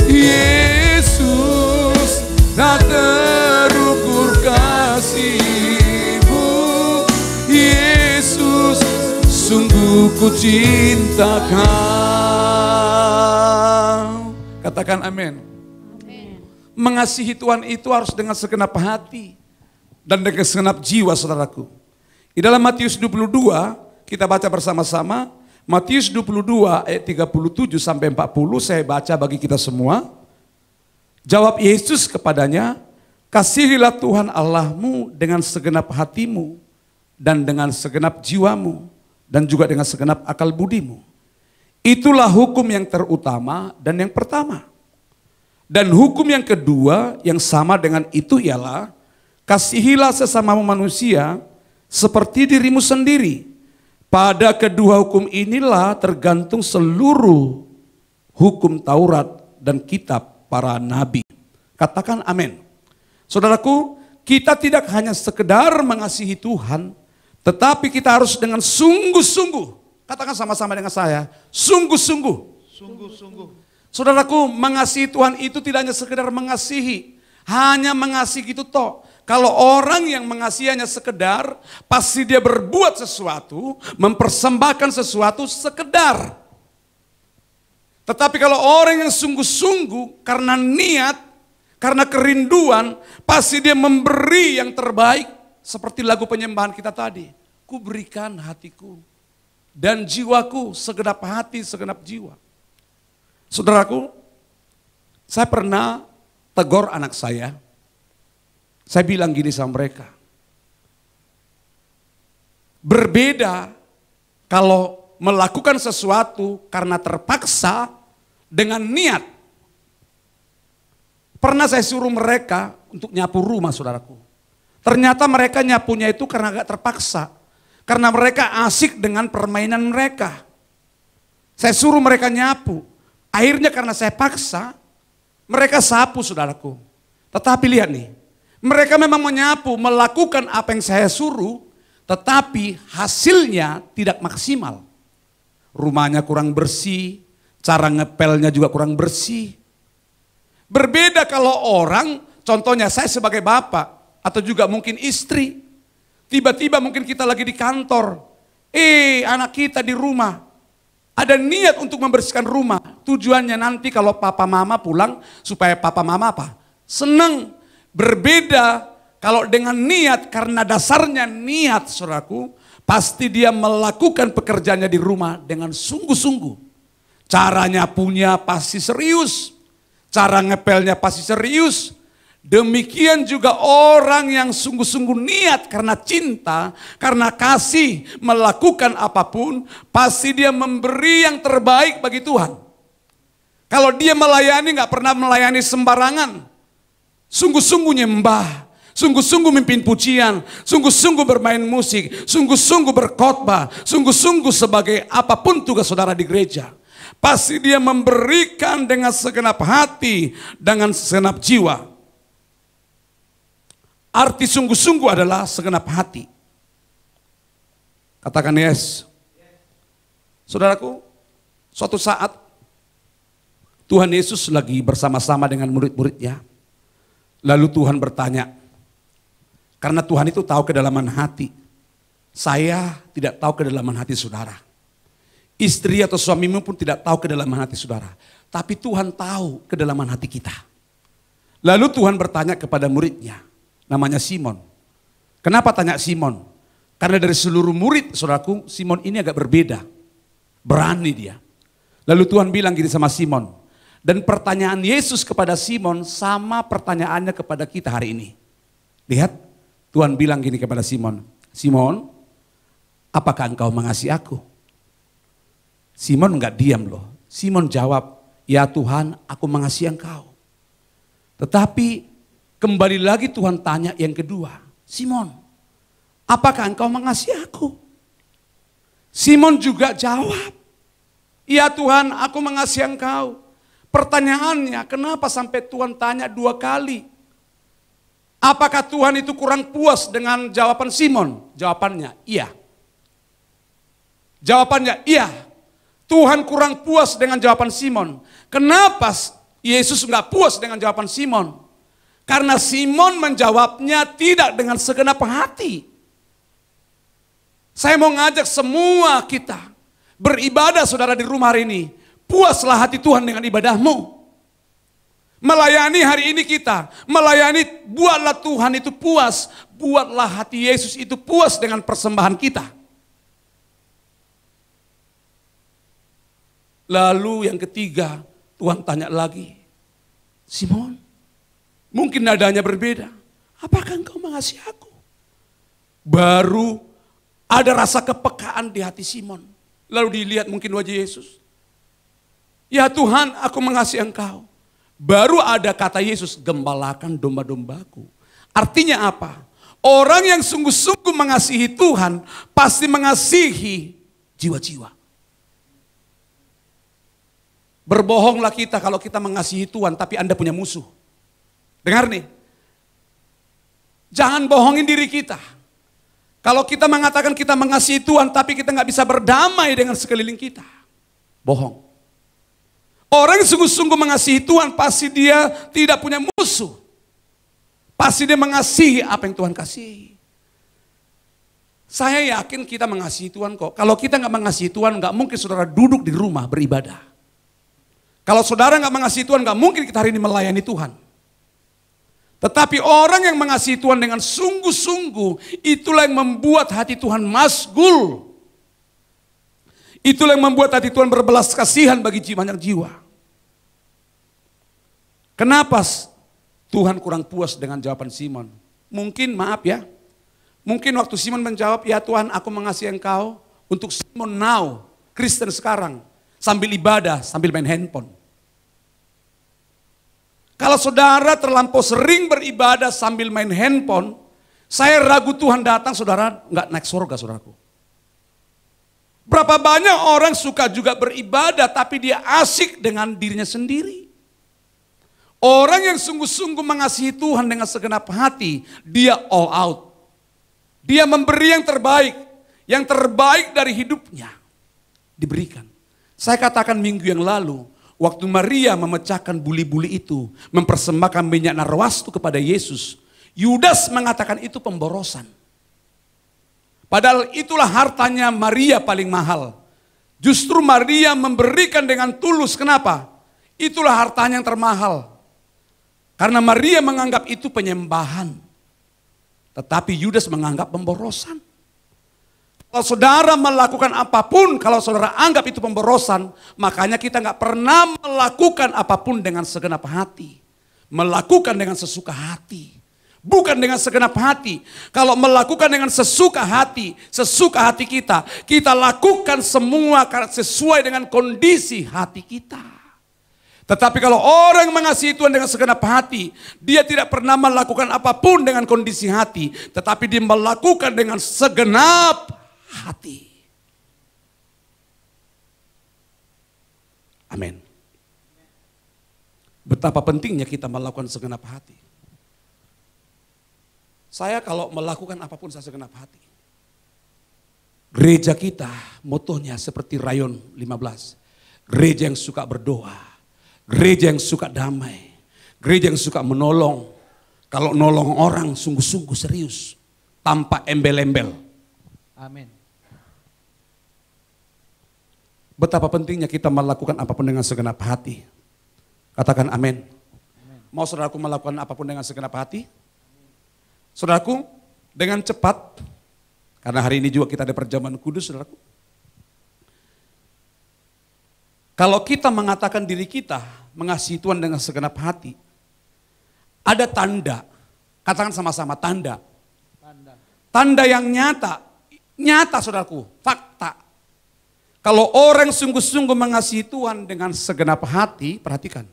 Yesus, tak terukur kasih-Mu. Yesus, sungguh ku cinta Kau. Katakan amin. Mengasihi Tuhan itu harus dengan segenap hati dan dengan segenap jiwa, saudaraku. Di dalam Matius 22, kita baca bersama-sama. Matius 22 ayat 37 sampai 40, saya baca bagi kita semua. Jawab Yesus kepadanya, kasihilah Tuhan Allahmu dengan segenap hatimu dan dengan segenap jiwamu dan juga dengan segenap akal budimu. Itulah hukum yang terutama dan yang pertama. Dan hukum yang kedua yang sama dengan itu ialah, kasihilah sesamamu manusia seperti dirimu sendiri. Pada kedua hukum inilah tergantung seluruh hukum Taurat dan kitab para nabi. Katakan amin. Saudaraku, kita tidak hanya sekedar mengasihi Tuhan, tetapi kita harus dengan sungguh-sungguh. Katakan sama-sama dengan saya, sungguh-sungguh. Sungguh-sungguh. Saudaraku, mengasihi Tuhan itu tidak hanya sekedar mengasihi, hanya mengasihi gitu toh. Kalau orang yang mengasihi hanya sekedar, pasti dia berbuat sesuatu, mempersembahkan sesuatu sekedar. Tetapi kalau orang yang sungguh-sungguh karena niat, karena kerinduan, pasti dia memberi yang terbaik. Seperti lagu penyembahan kita tadi, ku berikan hatiku dan jiwaku, segenap hati, segenap jiwa. Saudaraku, saya pernah tegur anak saya. Saya bilang gini sama mereka. Berbeda kalau melakukan sesuatu karena terpaksa dengan niat. Pernah saya suruh mereka untuk nyapu rumah, saudaraku. Ternyata mereka nyapunya itu karena agak terpaksa. Karena mereka asik dengan permainan mereka. Saya suruh mereka nyapu. Akhirnya karena saya paksa, mereka sapu, saudaraku. Tetapi lihat nih, mereka memang menyapu, melakukan apa yang saya suruh, tetapi hasilnya tidak maksimal. Rumahnya kurang bersih, cara ngepelnya juga kurang bersih. Berbeda kalau orang, contohnya saya sebagai bapak, atau juga mungkin istri, tiba-tiba mungkin kita lagi di kantor, anak kita di rumah, ada niat untuk membersihkan rumah. Tujuannya nanti kalau papa mama pulang supaya papa mama apa? Senang. Berbeda kalau dengan niat, karena dasarnya niat, saudaraku, pasti dia melakukan pekerjaannya di rumah dengan sungguh-sungguh. Caranya punya pasti serius. Cara ngepelnya pasti serius. Demikian juga orang yang sungguh-sungguh niat karena cinta, karena kasih, melakukan apapun, pasti dia memberi yang terbaik bagi Tuhan. Kalau dia melayani, gak pernah melayani sembarangan. Sungguh-sungguh nyembah, sungguh-sungguh mimpin pujian, sungguh-sungguh bermain musik, sungguh-sungguh berkhotbah, sungguh-sungguh sebagai apapun tugas saudara di gereja. Pasti dia memberikan dengan segenap hati, dengan segenap jiwa. Arti sungguh-sungguh adalah segenap hati. Katakan yes. Saudaraku, suatu saat Tuhan Yesus lagi bersama-sama dengan murid-muridnya. Lalu Tuhan bertanya, karena Tuhan itu tahu kedalaman hati. Saya tidak tahu kedalaman hati saudara. Istri atau suamimu pun tidak tahu kedalaman hati saudara. Tapi Tuhan tahu kedalaman hati kita. Lalu Tuhan bertanya kepada muridnya, namanya Simon. Kenapa tanya Simon? Karena dari seluruh murid, saudaraku, Simon ini agak berbeda. Berani dia. Lalu Tuhan bilang gini sama Simon. Dan pertanyaan Yesus kepada Simon sama pertanyaannya kepada kita hari ini. Lihat, Tuhan bilang gini kepada Simon. Simon, apakah engkau mengasihi aku? Simon enggak diam loh. Simon jawab, ya Tuhan, aku mengasihi engkau. Tetapi kembali lagi Tuhan tanya yang kedua. Simon, apakah engkau mengasihi aku? Simon juga jawab, ya Tuhan, aku mengasihi engkau. Pertanyaannya, kenapa sampai Tuhan tanya 2 kali? Apakah Tuhan itu kurang puas dengan jawaban Simon? Jawabannya, iya. Jawabannya, iya. Tuhan kurang puas dengan jawaban Simon. Kenapa Yesus enggak puas dengan jawaban Simon? Karena Simon menjawabnya tidak dengan segenap hati. Saya mau ngajak semua kita beribadah saudara di rumah hari ini. Puaslah hati Tuhan dengan ibadahmu. Melayani hari ini kita, melayani buatlah Tuhan itu puas. Buatlah hati Yesus itu puas dengan persembahan kita. Lalu yang ketiga, Tuhan tanya lagi, Simon, mungkin nadanya berbeda. Apakah engkau mengasihi aku? Baru ada rasa kepekaan di hati Simon. Lalu dilihat mungkin wajah Yesus. Ya Tuhan, aku mengasihi engkau. Baru ada kata Yesus, gembalakan domba-dombaku. Artinya apa? Orang yang sungguh-sungguh mengasihi Tuhan, pasti mengasihi jiwa-jiwa. Berbohonglah kita kalau kita mengasihi Tuhan, tapi Anda punya musuh. Dengar nih, jangan bohongin diri kita. Kalau kita mengatakan kita mengasihi Tuhan, tapi kita nggak bisa berdamai dengan sekeliling kita. Bohong. Orang yang sungguh-sungguh mengasihi Tuhan, pasti dia tidak punya musuh. Pasti dia mengasihi apa yang Tuhan kasihi. Saya yakin kita mengasihi Tuhan kok. Kalau kita nggak mengasihi Tuhan, nggak mungkin saudara duduk di rumah beribadah. Kalau saudara nggak mengasihi Tuhan, nggak mungkin kita hari ini melayani Tuhan. Tetapi orang yang mengasihi Tuhan dengan sungguh-sungguh, itulah yang membuat hati Tuhan masgul. Itulah yang membuat hati Tuhan berbelas kasihan bagi banyak jiwa. Kenapa Tuhan kurang puas dengan jawaban Simon? Mungkin, maaf ya, mungkin waktu Simon menjawab, ya Tuhan aku mengasihi engkau, untuk Simon now, Kristen sekarang, sambil ibadah, sambil main handphone. Kalau saudara terlampau sering beribadah sambil main handphone, saya ragu Tuhan datang, saudara nggak naik surga, saudaraku. Berapa banyak orang suka juga beribadah, tapi dia asik dengan dirinya sendiri. Orang yang sungguh-sungguh mengasihi Tuhan dengan segenap hati, dia all out. Dia memberi yang terbaik dari hidupnya diberikan. Saya katakan minggu yang lalu, waktu Maria memecahkan buli-buli itu, mempersembahkan minyak narwastu kepada Yesus, Yudas mengatakan itu pemborosan. Padahal itulah hartanya Maria paling mahal. Justru Maria memberikan dengan tulus. Kenapa? Itulah hartanya yang termahal. Karena Maria menganggap itu penyembahan. Tetapi Yudas menganggap pemborosan. Kalau saudara melakukan apapun, kalau saudara anggap itu pemborosan, makanya kita nggak pernah melakukan apapun dengan segenap hati. Melakukan dengan sesuka hati. Bukan dengan segenap hati. Kalau melakukan dengan sesuka hati kita lakukan semua sesuai dengan kondisi hati kita. Tetapi kalau orang mengasihi Tuhan dengan segenap hati, dia tidak pernah melakukan apapun dengan kondisi hati, tetapi dia melakukan dengan segenap hati. Amin. Betapa pentingnya kita melakukan segenap hati. Saya kalau melakukan apapun saya segenap hati. Gereja kita motonya seperti Rayon 15. Gereja yang suka berdoa, gereja yang suka damai, gereja yang suka menolong. Kalau nolong orang sungguh-sungguh serius, tanpa embel-embel. Amin. Betapa pentingnya kita melakukan apapun dengan segenap hati. Katakan amin. Mau saudaraku melakukan apapun dengan segenap hati? Saudaraku, dengan cepat, karena hari ini juga kita ada perjamuan kudus, saudaraku. Kalau kita mengatakan diri kita mengasihi Tuhan dengan segenap hati, ada tanda, katakan sama-sama tanda. Tanda yang nyata saudaraku, fakta. Kalau orang sungguh-sungguh mengasihi Tuhan dengan segenap hati, perhatikan.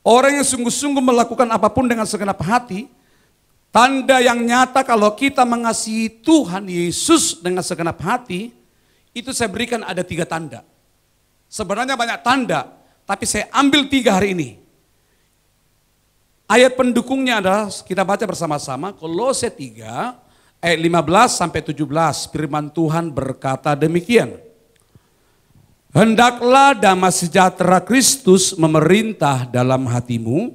Orang yang sungguh-sungguh melakukan apapun dengan segenap hati, tanda yang nyata kalau kita mengasihi Tuhan Yesus dengan segenap hati, itu saya berikan ada 3 tanda. Sebenarnya banyak tanda, tapi saya ambil 3 hari ini. Ayat pendukungnya adalah kita baca bersama-sama Kolose 3 ayat 15 sampai 17. Firman Tuhan berkata demikian. Hendaklah damai sejahtera Kristus memerintah dalam hatimu,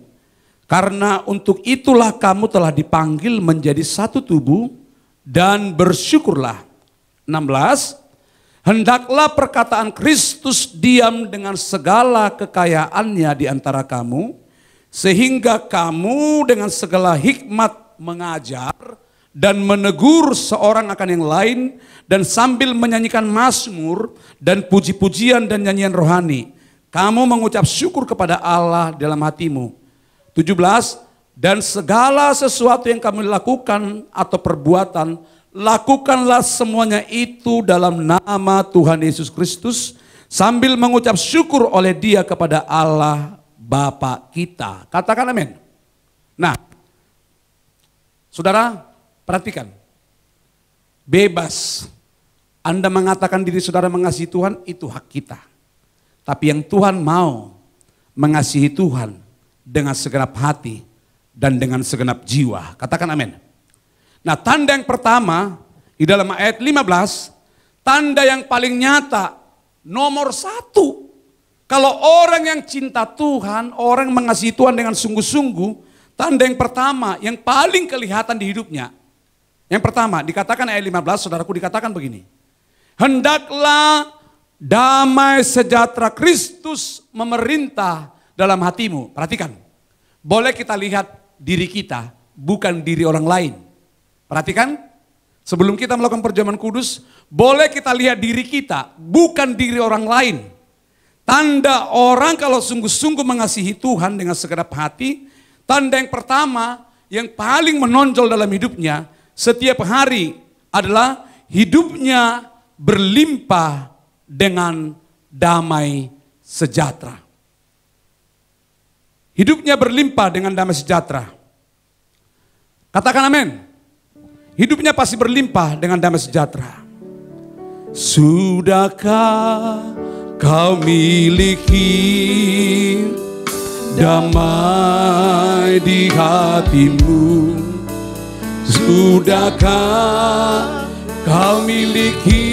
karena untuk itulah kamu telah dipanggil menjadi satu tubuh, dan bersyukurlah. 16. Hendaklah perkataan Kristus diam dengan segala kekayaannya di antara kamu, sehingga kamu dengan segala hikmat mengajar dan menegur seorang akan yang lain, dan sambil menyanyikan mazmur dan puji-pujian dan nyanyian rohani, kamu mengucap syukur kepada Allah dalam hatimu. 17. Dan segala sesuatu yang kamu lakukan atau perbuatan, lakukanlah semuanya itu dalam nama Tuhan Yesus Kristus, sambil mengucap syukur oleh Dia kepada Allah Bapa kita. Katakan amin. Nah, saudara, perhatikan. Bebas. Anda mengatakan diri saudara mengasihi Tuhan, itu hak kita. Tapi yang Tuhan mau, mengasihi Tuhan dengan segenap hati dan dengan segenap jiwa. Katakan amin. Nah, tanda yang pertama di dalam ayat 15, tanda yang paling nyata, nomor 1. Kalau orang yang cinta Tuhan, orang mengasihi Tuhan dengan sungguh-sungguh, tanda yang pertama, yang paling kelihatan di hidupnya. Yang pertama, dikatakan ayat 15, saudaraku, dikatakan begini. Hendaklah damai sejahtera Kristus memerintah dalam hatimu. Perhatikan, boleh kita lihat diri kita, bukan diri orang lain. Perhatikan, sebelum kita melakukan perjamuan kudus, boleh kita lihat diri kita, bukan diri orang lain. Tanda orang kalau sungguh-sungguh mengasihi Tuhan dengan segenap hati, tanda yang pertama, yang paling menonjol dalam hidupnya, setiap hari adalah hidupnya berlimpah dengan damai sejahtera. Hidupnya berlimpah dengan damai sejahtera. Katakan amin. Hidupnya pasti berlimpah dengan damai sejahtera. Sudahkah kau miliki damai di hatimu? Sudahkah kau miliki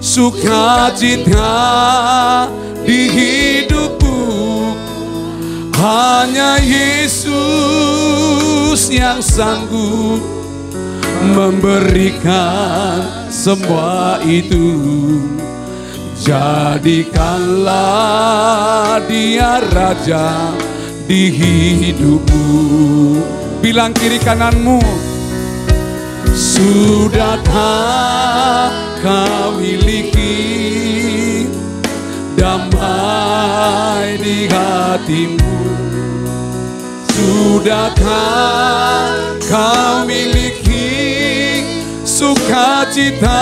sukacita di hidupmu? Hanya Yesus yang sanggup memberikan semua itu. Jadikanlah Dia Raja di hidupmu. Bilang kiri kananmu, sudahkah kau miliki damai di hatimu? Sudahkah kau miliki sukacita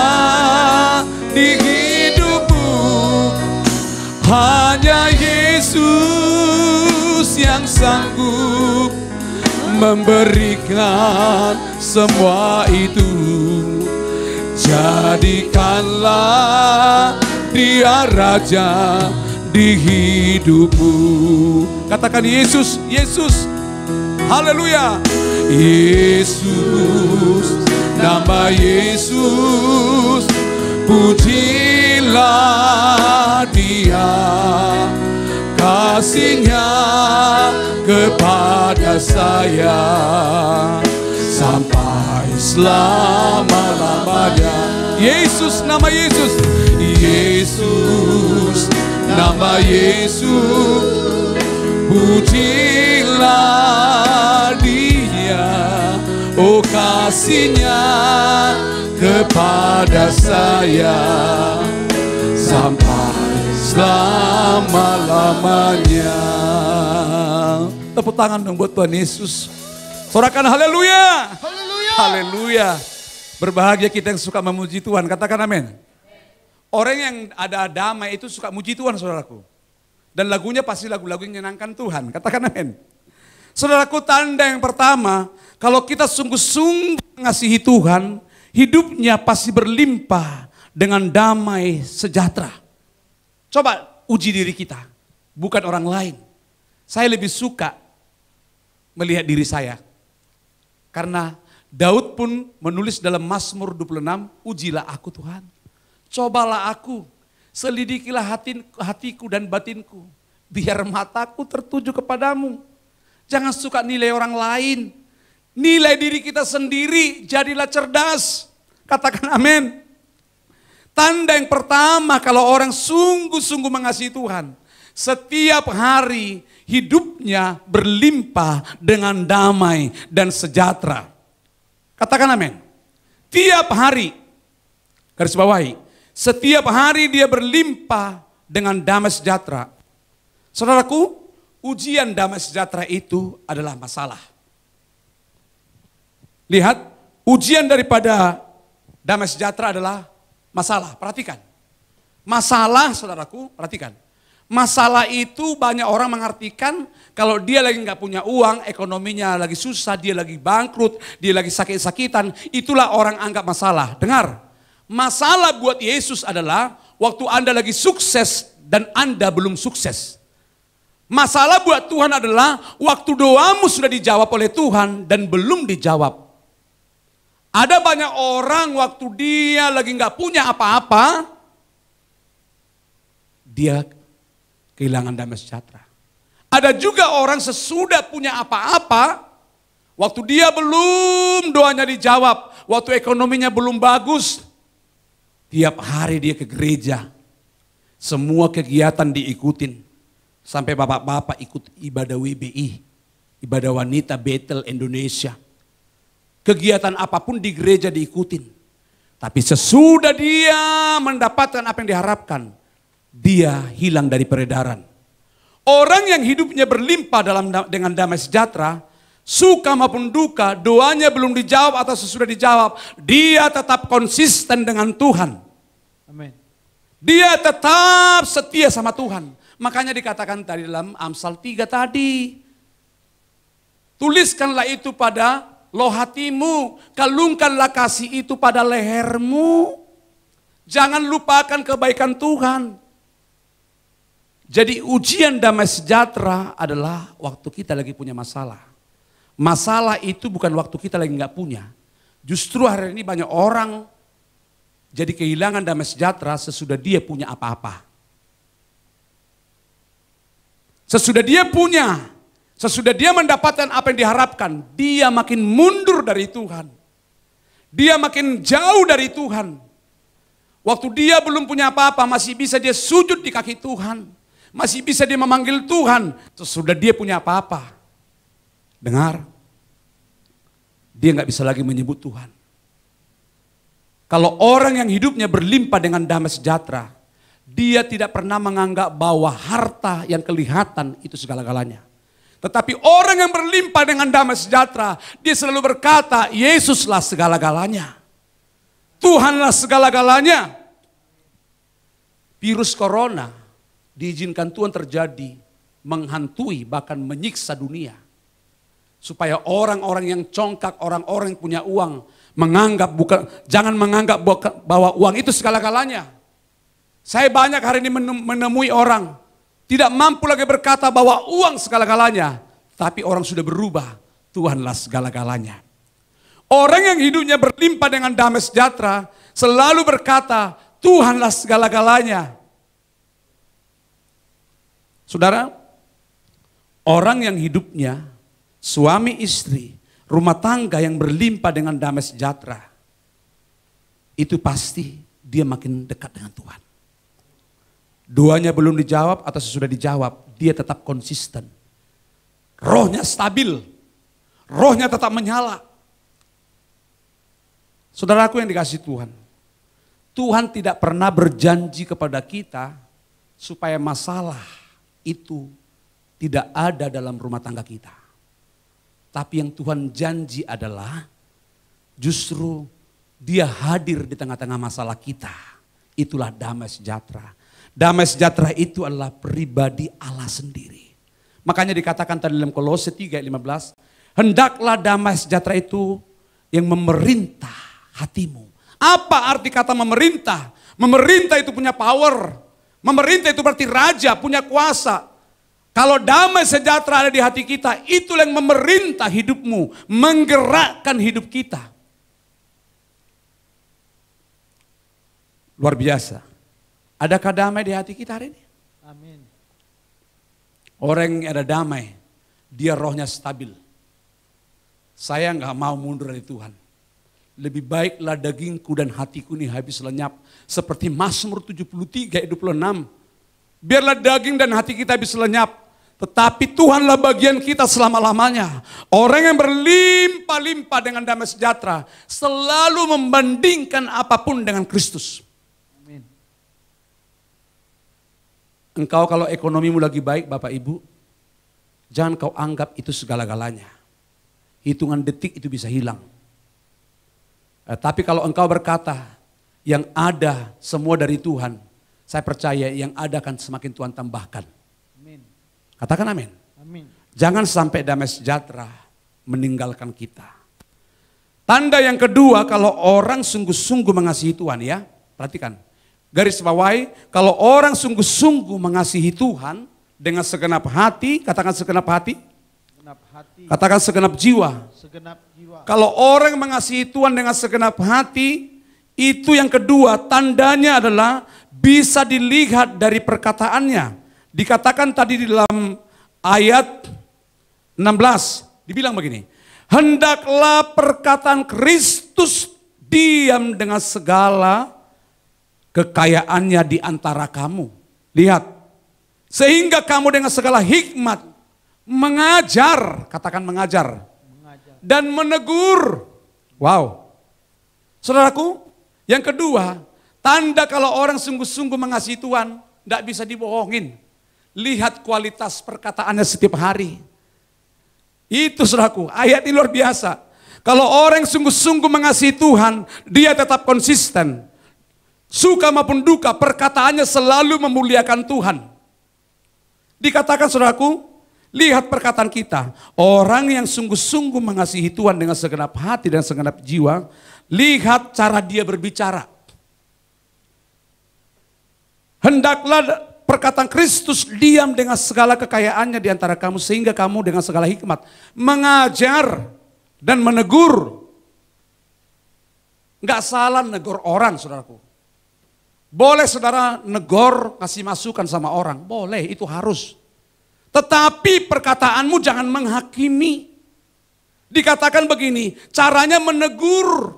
di hidupmu? Hanya Yesus yang sanggup memberikan semua itu. Jadikanlah Dia Raja di hidupmu. Katakan Yesus, Yesus. Haleluya. Yesus, nama Yesus Pujilah Dia, kasih-Nya kepada saya sampai selama-lamanya. Yesus, nama Yesus, Yesus, nama Yesus. Pujilah Dia, oh kasih-Nya kepada saya sampai selama-lamanya. Tepuk tangan dong buat Tuhan Yesus. Sorakan haleluya. Haleluya. Haleluya. Berbahagia kita yang suka memuji Tuhan. Katakan amin. Orang yang ada damai itu suka muji Tuhan, saudaraku. Dan lagunya pasti lagu-lagu yang menyenangkan Tuhan. Katakan amin. Saudaraku, tanda yang pertama, kalau kita sungguh-sungguh mengasihi Tuhan, hidupnya pasti berlimpah dengan damai sejahtera. Coba uji diri kita, bukan orang lain. Saya lebih suka melihat diri saya. Karena Daud pun menulis dalam Mazmur 26, ujilah aku Tuhan. Cobalah aku, selidikilah hatiku dan batinku. Biar mataku tertuju kepadamu. Jangan suka nilai orang lain. Nilai diri kita sendiri, jadilah cerdas. Katakan amin. Tanda yang pertama kalau orang sungguh-sungguh mengasihi Tuhan. Setiap hari hidupnya berlimpah dengan damai dan sejahtera. Katakan amin. Tiap hari, garis bawahi, setiap hari dia berlimpah dengan damai sejahtera. Saudaraku, ujian damai sejahtera itu adalah masalah. Lihat, ujian daripada damai sejahtera adalah masalah. Perhatikan. Masalah, saudaraku, perhatikan. Masalah itu banyak orang mengartikan kalau dia lagi nggak punya uang, ekonominya lagi susah, dia lagi bangkrut, dia lagi sakit-sakitan, itulah orang anggap masalah. Dengar, masalah buat Yesus adalah waktu Anda lagi sukses dan Anda belum sukses. Masalah buat Tuhan adalah waktu doamu sudah dijawab oleh Tuhan dan belum dijawab. Ada banyak orang waktu dia lagi nggak punya apa-apa, dia kehilangan damai sejahtera. Ada juga orang sesudah punya apa-apa, waktu dia belum doanya dijawab, waktu ekonominya belum bagus, tiap hari dia ke gereja, semua kegiatan diikutin, sampai bapak-bapak ikut ibadah WBI, ibadah wanita Bethel Indonesia. Kegiatan apapun di gereja diikutin. Tapi sesudah dia mendapatkan apa yang diharapkan, dia hilang dari peredaran. Orang yang hidupnya berlimpah dengan damai sejahtera, suka maupun duka, doanya belum dijawab atau sesudah dijawab, dia tetap konsisten dengan Tuhan. Amin. Dia tetap setia sama Tuhan. Makanya dikatakan tadi dalam Amsal 3 tadi, tuliskanlah itu pada loh hatimu, kalungkanlah kasih itu pada lehermu. Jangan lupakan kebaikan Tuhan. Jadi ujian damai sejahtera adalah waktu kita lagi punya masalah. Masalah itu bukan waktu kita lagi nggak punya. Justru hari ini banyak orang jadi kehilangan damai sejahtera sesudah dia punya apa-apa. Sesudah dia punya, sesudah dia mendapatkan apa yang diharapkan, dia makin mundur dari Tuhan. Dia makin jauh dari Tuhan. Waktu dia belum punya apa-apa, masih bisa dia sujud di kaki Tuhan. Masih bisa dia memanggil Tuhan. Sesudah dia punya apa-apa, dengar, dia nggak bisa lagi menyebut Tuhan. Kalau orang yang hidupnya berlimpah dengan damai sejahtera, dia tidak pernah menganggap bahwa harta yang kelihatan itu segala-galanya. Tetapi orang yang berlimpah dengan damai sejahtera, dia selalu berkata, Yesuslah segala-galanya. Tuhanlah segala-galanya. Virus corona diizinkan Tuhan terjadi, menghantui bahkan menyiksa dunia. Supaya orang-orang yang congkak, orang-orang yang punya uang, jangan menganggap bahwa uang itu segala-galanya. Saya banyak hari ini menemui orang, tidak mampu lagi berkata bahwa uang segala-galanya. Tapi orang sudah berubah, Tuhanlah segala-galanya. Orang yang hidupnya berlimpah dengan damai sejahtera, selalu berkata, Tuhanlah segala-galanya. Saudara, orang yang hidupnya suami istri, rumah tangga yang berlimpah dengan damai sejahtera, itu pasti dia makin dekat dengan Tuhan. Doanya belum dijawab atau sudah dijawab, dia tetap konsisten. Rohnya stabil, rohnya tetap menyala. Saudaraku yang dikasihi Tuhan, Tuhan tidak pernah berjanji kepada kita supaya masalah itu tidak ada dalam rumah tangga kita. Tapi yang Tuhan janji adalah justru Dia hadir di tengah-tengah masalah kita. Itulah damai sejahtera. Damai sejahtera itu adalah pribadi Allah sendiri. Makanya dikatakan tadi dalam Kolose 3 ayat 15, hendaklah damai sejahtera itu yang memerintah hatimu. Apa arti kata memerintah? Memerintah itu punya power. Memerintah itu berarti raja, punya kuasa. Kalau damai sejahtera ada di hati kita, itulah yang memerintah hidupmu, menggerakkan hidup kita. Luar biasa. Adakah damai di hati kita hari ini? Amin. Orang yang ada damai, dia rohnya stabil. Saya nggak mau mundur dari Tuhan. Lebih baiklah dagingku dan hatiku ini habis lenyap. Seperti Mazmur 73 ayat 26. Biarlah daging dan hati kita habis lenyap. Tetapi Tuhanlah bagian kita selama-lamanya. Orang yang berlimpah-limpah dengan damai sejahtera selalu membandingkan apapun dengan Kristus. Amin. Engkau kalau ekonomimu lagi baik Bapak Ibu, jangan kau anggap itu segala-galanya. Hitungan detik itu bisa hilang. Tapi kalau engkau berkata, yang ada semua dari Tuhan, saya percaya yang ada akan semakin Tuhan tambahkan. Amin. Katakan amin. Amin. Jangan sampai damai sejahtera meninggalkan kita. Tanda yang kedua kalau orang sungguh-sungguh mengasihi Tuhan ya. Perhatikan. Garis bawahi, kalau orang sungguh-sungguh mengasihi Tuhan dengan segenap hati, katakan segenap hati. Segenap hati, Katakan segenap jiwa. segenap jiwa. Kalau orang mengasihi Tuhan dengan segenap hati, itu yang kedua, tandanya adalah bisa dilihat dari perkataannya. Dikatakan tadi di dalam ayat 16, dibilang begini, hendaklah perkataan Kristus diam dengan segala kekayaannya di antara kamu. Lihat, sehingga kamu dengan segala hikmat mengajar, katakan mengajar, dan menegur. Wow. Saudaraku, yang kedua, tanda kalau orang sungguh-sungguh mengasihi Tuhan, tidak bisa dibohongin. Lihat kualitas perkataannya setiap hari. Itu saudaraku, ayat ini luar biasa. Kalau orang sungguh-sungguh mengasihi Tuhan, dia tetap konsisten. Suka maupun duka, perkataannya selalu memuliakan Tuhan. Dikatakan saudaraku, lihat perkataan kita. Orang yang sungguh-sungguh mengasihi Tuhan dengan segenap hati dan segenap jiwa, lihat cara dia berbicara. Hendaklah perkataan Kristus diam dengan segala kekayaannya di antara kamu, sehingga kamu dengan segala hikmat mengajar dan menegur. Enggak salah negur orang, saudaraku. Boleh saudara negor, kasih masukan sama orang, boleh, itu harus. Tetapi perkataanmu jangan menghakimi. Dikatakan begini, caranya menegur,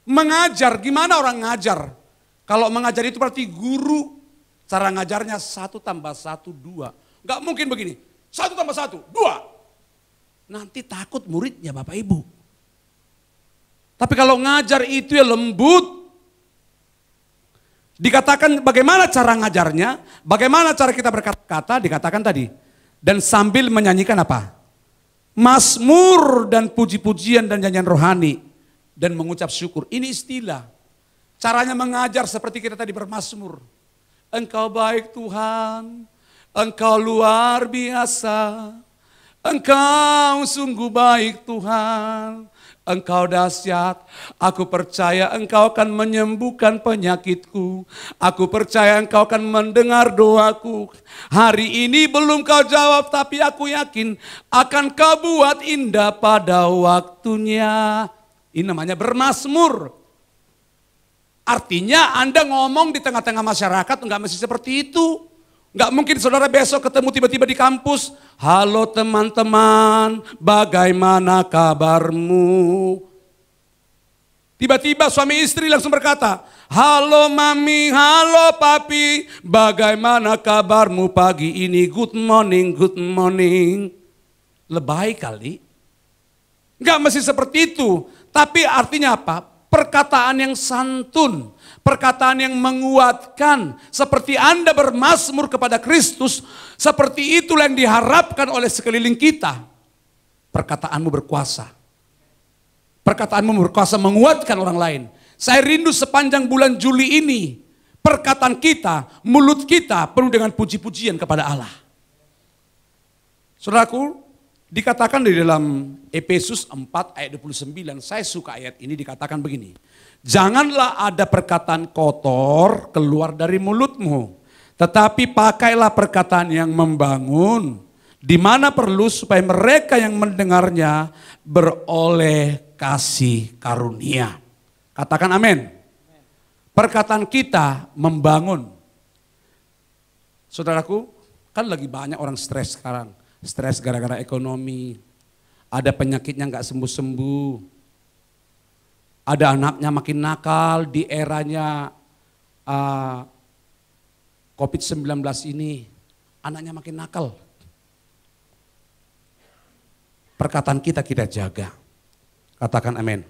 mengajar. Gimana orang ngajar? Kalau mengajar itu berarti guru. Cara ngajarnya 1 tambah 1, 2. Gak mungkin begini, 1 tambah 1, 2. Nanti takut muridnya Bapak Ibu. Tapi kalau ngajar itu ya lembut. Dikatakan bagaimana cara ngajarnya, bagaimana cara kita berkata-kata, dikatakan tadi. Dan sambil menyanyikan apa? Mazmur dan puji-pujian dan nyanyian rohani. Dan mengucap syukur. Ini istilah. Caranya mengajar seperti kita tadi bermazmur. Engkau baik Tuhan, Engkau luar biasa. Engkau sungguh baik Tuhan. Engkau dahsyat, aku percaya Engkau akan menyembuhkan penyakitku. Aku percaya Engkau akan mendengar doaku. Hari ini belum Kau jawab, tapi aku yakin akan Kau buat indah pada waktunya. Ini namanya bermazmur. Artinya Anda ngomong di tengah-tengah masyarakat enggak mesti seperti itu. Enggak mungkin saudara besok ketemu tiba-tiba di kampus. Halo teman-teman, bagaimana kabarmu? Tiba-tiba suami istri langsung berkata, halo mami, halo papi, bagaimana kabarmu pagi ini? Good morning, good morning. Lebay kali. Enggak mesti seperti itu. Tapi artinya apa? Perkataan yang santun, perkataan yang menguatkan. Seperti Anda bermazmur kepada Kristus, seperti itulah yang diharapkan oleh sekeliling kita. Perkataanmu berkuasa. Perkataanmu berkuasa menguatkan orang lain. Saya rindu sepanjang bulan Juli ini, perkataan kita, mulut kita penuh dengan puji-pujian kepada Allah. Saudaraku, dikatakan di dalam Efesus 4 ayat 29, saya suka ayat ini, dikatakan begini. Janganlah ada perkataan kotor keluar dari mulutmu, tetapi pakailah perkataan yang membangun, di mana perlu supaya mereka yang mendengarnya beroleh kasih karunia. Katakan amin. Perkataan kita membangun. Saudaraku, kan lagi banyak orang stres sekarang. Stres gara-gara ekonomi, ada penyakitnya nggak sembuh-sembuh, ada anaknya makin nakal di eranya COVID-19 ini, anaknya makin nakal. Perkataan kita jaga. Katakan amin.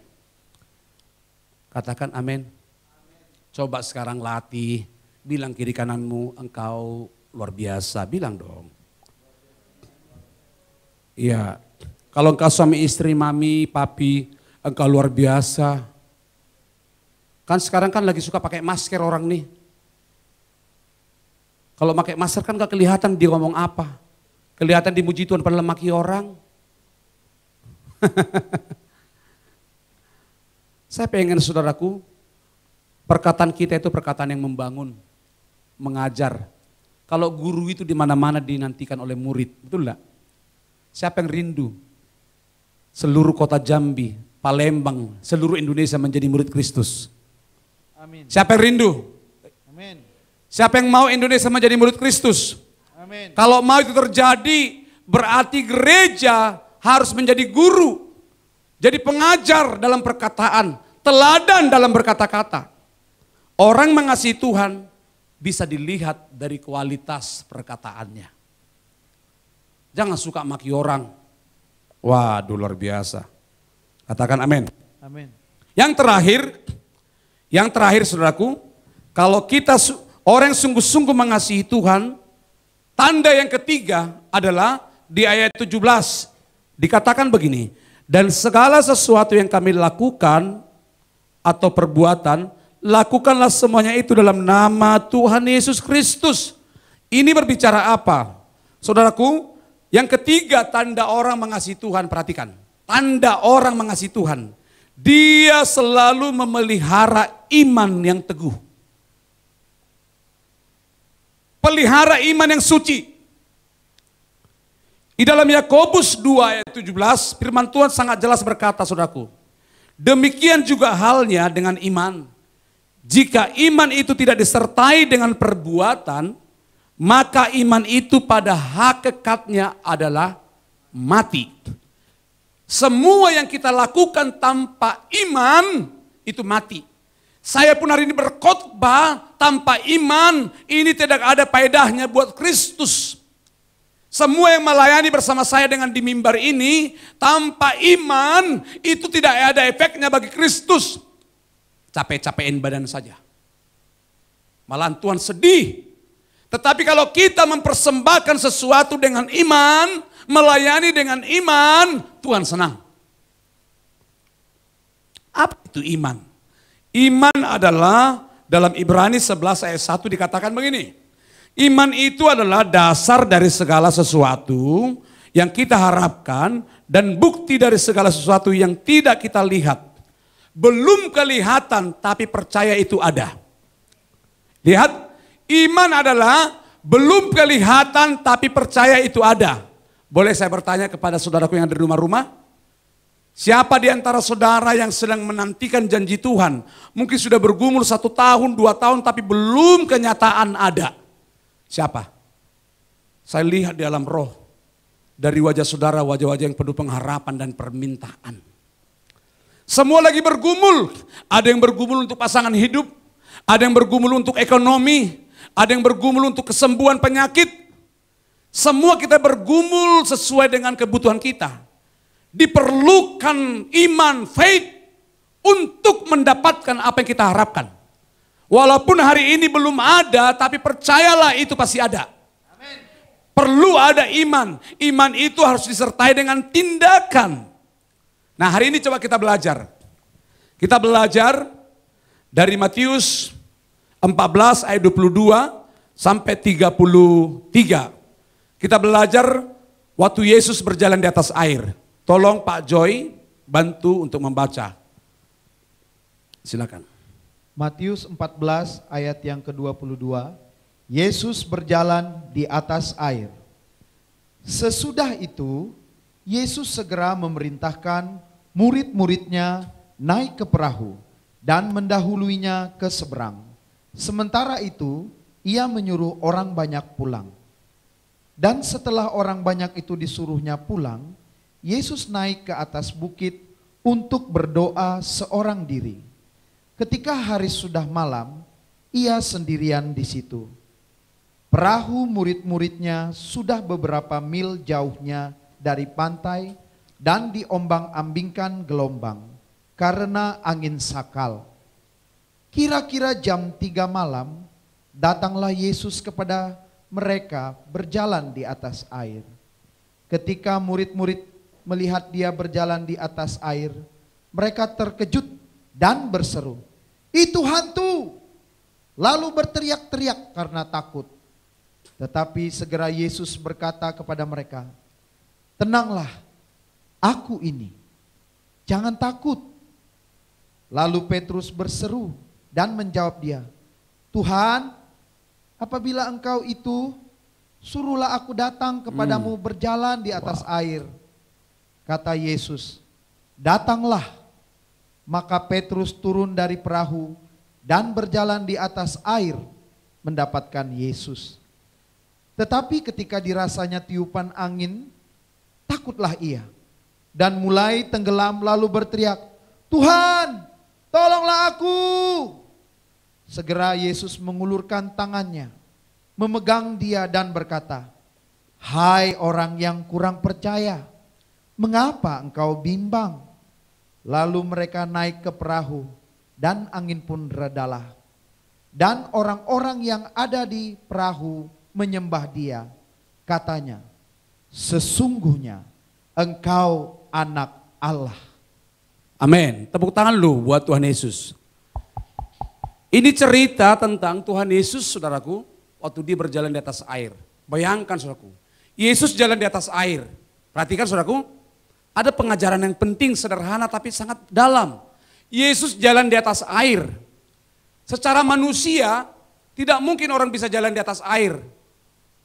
Katakan amin. Coba sekarang latih, bilang kiri kananmu, engkau luar biasa, bilang dong. Iya, kalau engkau suami istri, mami, papi, engkau luar biasa. Kan sekarang kan lagi suka pakai masker orang nih. Kalau pakai masker kan gak kelihatan dia ngomong apa. Kelihatan dimuji Tuhan padahal maki orang. Saya pengen saudaraku, perkataan kita itu perkataan yang membangun, mengajar. Kalau guru itu di mana-mana dinantikan oleh murid, betul enggak? Siapa yang rindu? Seluruh kota Jambi, Palembang, seluruh Indonesia menjadi murid Kristus. Amin. Siapa yang rindu? Amin. Siapa yang mau Indonesia menjadi murid Kristus? Amin. Kalau mau itu terjadi, berarti gereja harus menjadi guru. Jadi pengajar dalam perkataan, teladan dalam berkata-kata. Orang mengasihi Tuhan bisa dilihat dari kualitas perkataannya. Jangan suka maki orang. Waduh, luar biasa. Katakan amin. Amin. Yang terakhir saudaraku, kalau kita orang yang sungguh-sungguh mengasihi Tuhan, tanda yang ketiga adalah di ayat 17. Dikatakan begini, dan segala sesuatu yang kami lakukan atau perbuatan, lakukanlah semuanya itu dalam nama Tuhan Yesus Kristus. Ini berbicara apa? Saudaraku, yang ketiga tanda orang mengasihi Tuhan, perhatikan. Tanda orang mengasihi Tuhan. Dia selalu memelihara iman yang teguh. Pelihara iman yang suci. Di dalam Yakobus 2 ayat 17, firman Tuhan sangat jelas berkata, saudaraku. Demikian juga halnya dengan iman. Jika iman itu tidak disertai dengan perbuatan, maka iman itu pada hakikatnya adalah mati. Semua yang kita lakukan tanpa iman itu mati. Saya pun hari ini berkhotbah tanpa iman, ini tidak ada faedahnya buat Kristus. Semua yang melayani bersama saya dengan di mimbar ini, tanpa iman itu tidak ada efeknya bagi Kristus. Capek-capekin badan saja. Malahan Tuhan sedih. Tetapi kalau kita mempersembahkan sesuatu dengan iman, melayani dengan iman, Tuhan senang. Apa itu iman? Iman adalah dalam Ibrani 11 ayat 1 dikatakan begini. Iman itu adalah dasar dari segala sesuatu yang kita harapkan dan bukti dari segala sesuatu yang tidak kita lihat. Belum kelihatan tapi percaya itu ada. Lihat. Iman adalah belum kelihatan tapi percaya itu ada. Boleh saya bertanya kepada saudaraku yang ada di rumah-rumah? Siapa di antara saudara yang sedang menantikan janji Tuhan? Mungkin sudah bergumul 1 tahun, 2 tahun, tapi belum kenyataan ada. Siapa? Saya lihat di dalam roh, dari wajah saudara, wajah-wajah yang penuh pengharapan dan permintaan. Semua lagi bergumul. Ada yang bergumul untuk pasangan hidup, ada yang bergumul untuk ekonomi, ada yang bergumul untuk kesembuhan penyakit. Semua kita bergumul sesuai dengan kebutuhan kita. Diperlukan iman, faith untuk mendapatkan apa yang kita harapkan. Walaupun hari ini belum ada, tapi percayalah itu pasti ada. Perlu ada iman. Iman itu harus disertai dengan tindakan. Nah, hari ini coba kita belajar. Kita belajar dari Matius 14 ayat 22 sampai 33. Kita belajar waktu Yesus berjalan di atas air. Tolong Pak Joy bantu untuk membaca. Silakan. Matius 14 ayat yang ke-22. Yesus berjalan di atas air. Sesudah itu, Yesus segera memerintahkan murid-muridnya naik ke perahu dan mendahuluinya ke seberang. Sementara itu, ia menyuruh orang banyak pulang. Dan setelah orang banyak itu disuruhnya pulang, Yesus naik ke atas bukit untuk berdoa seorang diri. Ketika hari sudah malam, ia sendirian di situ. Perahu murid-muridnya sudah beberapa mil jauhnya dari pantai dan diombang-ambingkan gelombang karena angin sakal. Kira-kira jam 3 malam, datanglah Yesus kepada mereka berjalan di atas air. Ketika murid-murid melihat dia berjalan di atas air, mereka terkejut dan berseru, "Itu hantu!" Lalu berteriak-teriak karena takut. Tetapi segera Yesus berkata kepada mereka, "Tenanglah, aku ini, jangan takut." Lalu Petrus berseru dan menjawab dia, "Tuhan, apabila engkau itu, suruhlah aku datang kepadamu berjalan di atas air." Kata Yesus, "Datanglah." Maka Petrus turun dari perahu dan berjalan di atas air mendapatkan Yesus. Tetapi ketika dirasanya tiupan angin, takutlah ia dan mulai tenggelam lalu berteriak, "Tuhan, tolonglah aku." Segera Yesus mengulurkan tangannya, memegang dia dan berkata, "Hai orang yang kurang percaya, mengapa engkau bimbang?" Lalu mereka naik ke perahu dan angin pun redalah. Dan orang-orang yang ada di perahu menyembah dia. Katanya, "Sesungguhnya engkau anak Allah." Amin. Tepuk tangan lu buat Tuhan Yesus. Ini cerita tentang Tuhan Yesus, saudaraku, waktu dia berjalan di atas air. Bayangkan, saudaraku, Yesus jalan di atas air. Perhatikan, saudaraku, ada pengajaran yang penting, sederhana tapi sangat dalam. Yesus jalan di atas air. Secara manusia, tidak mungkin orang bisa jalan di atas air.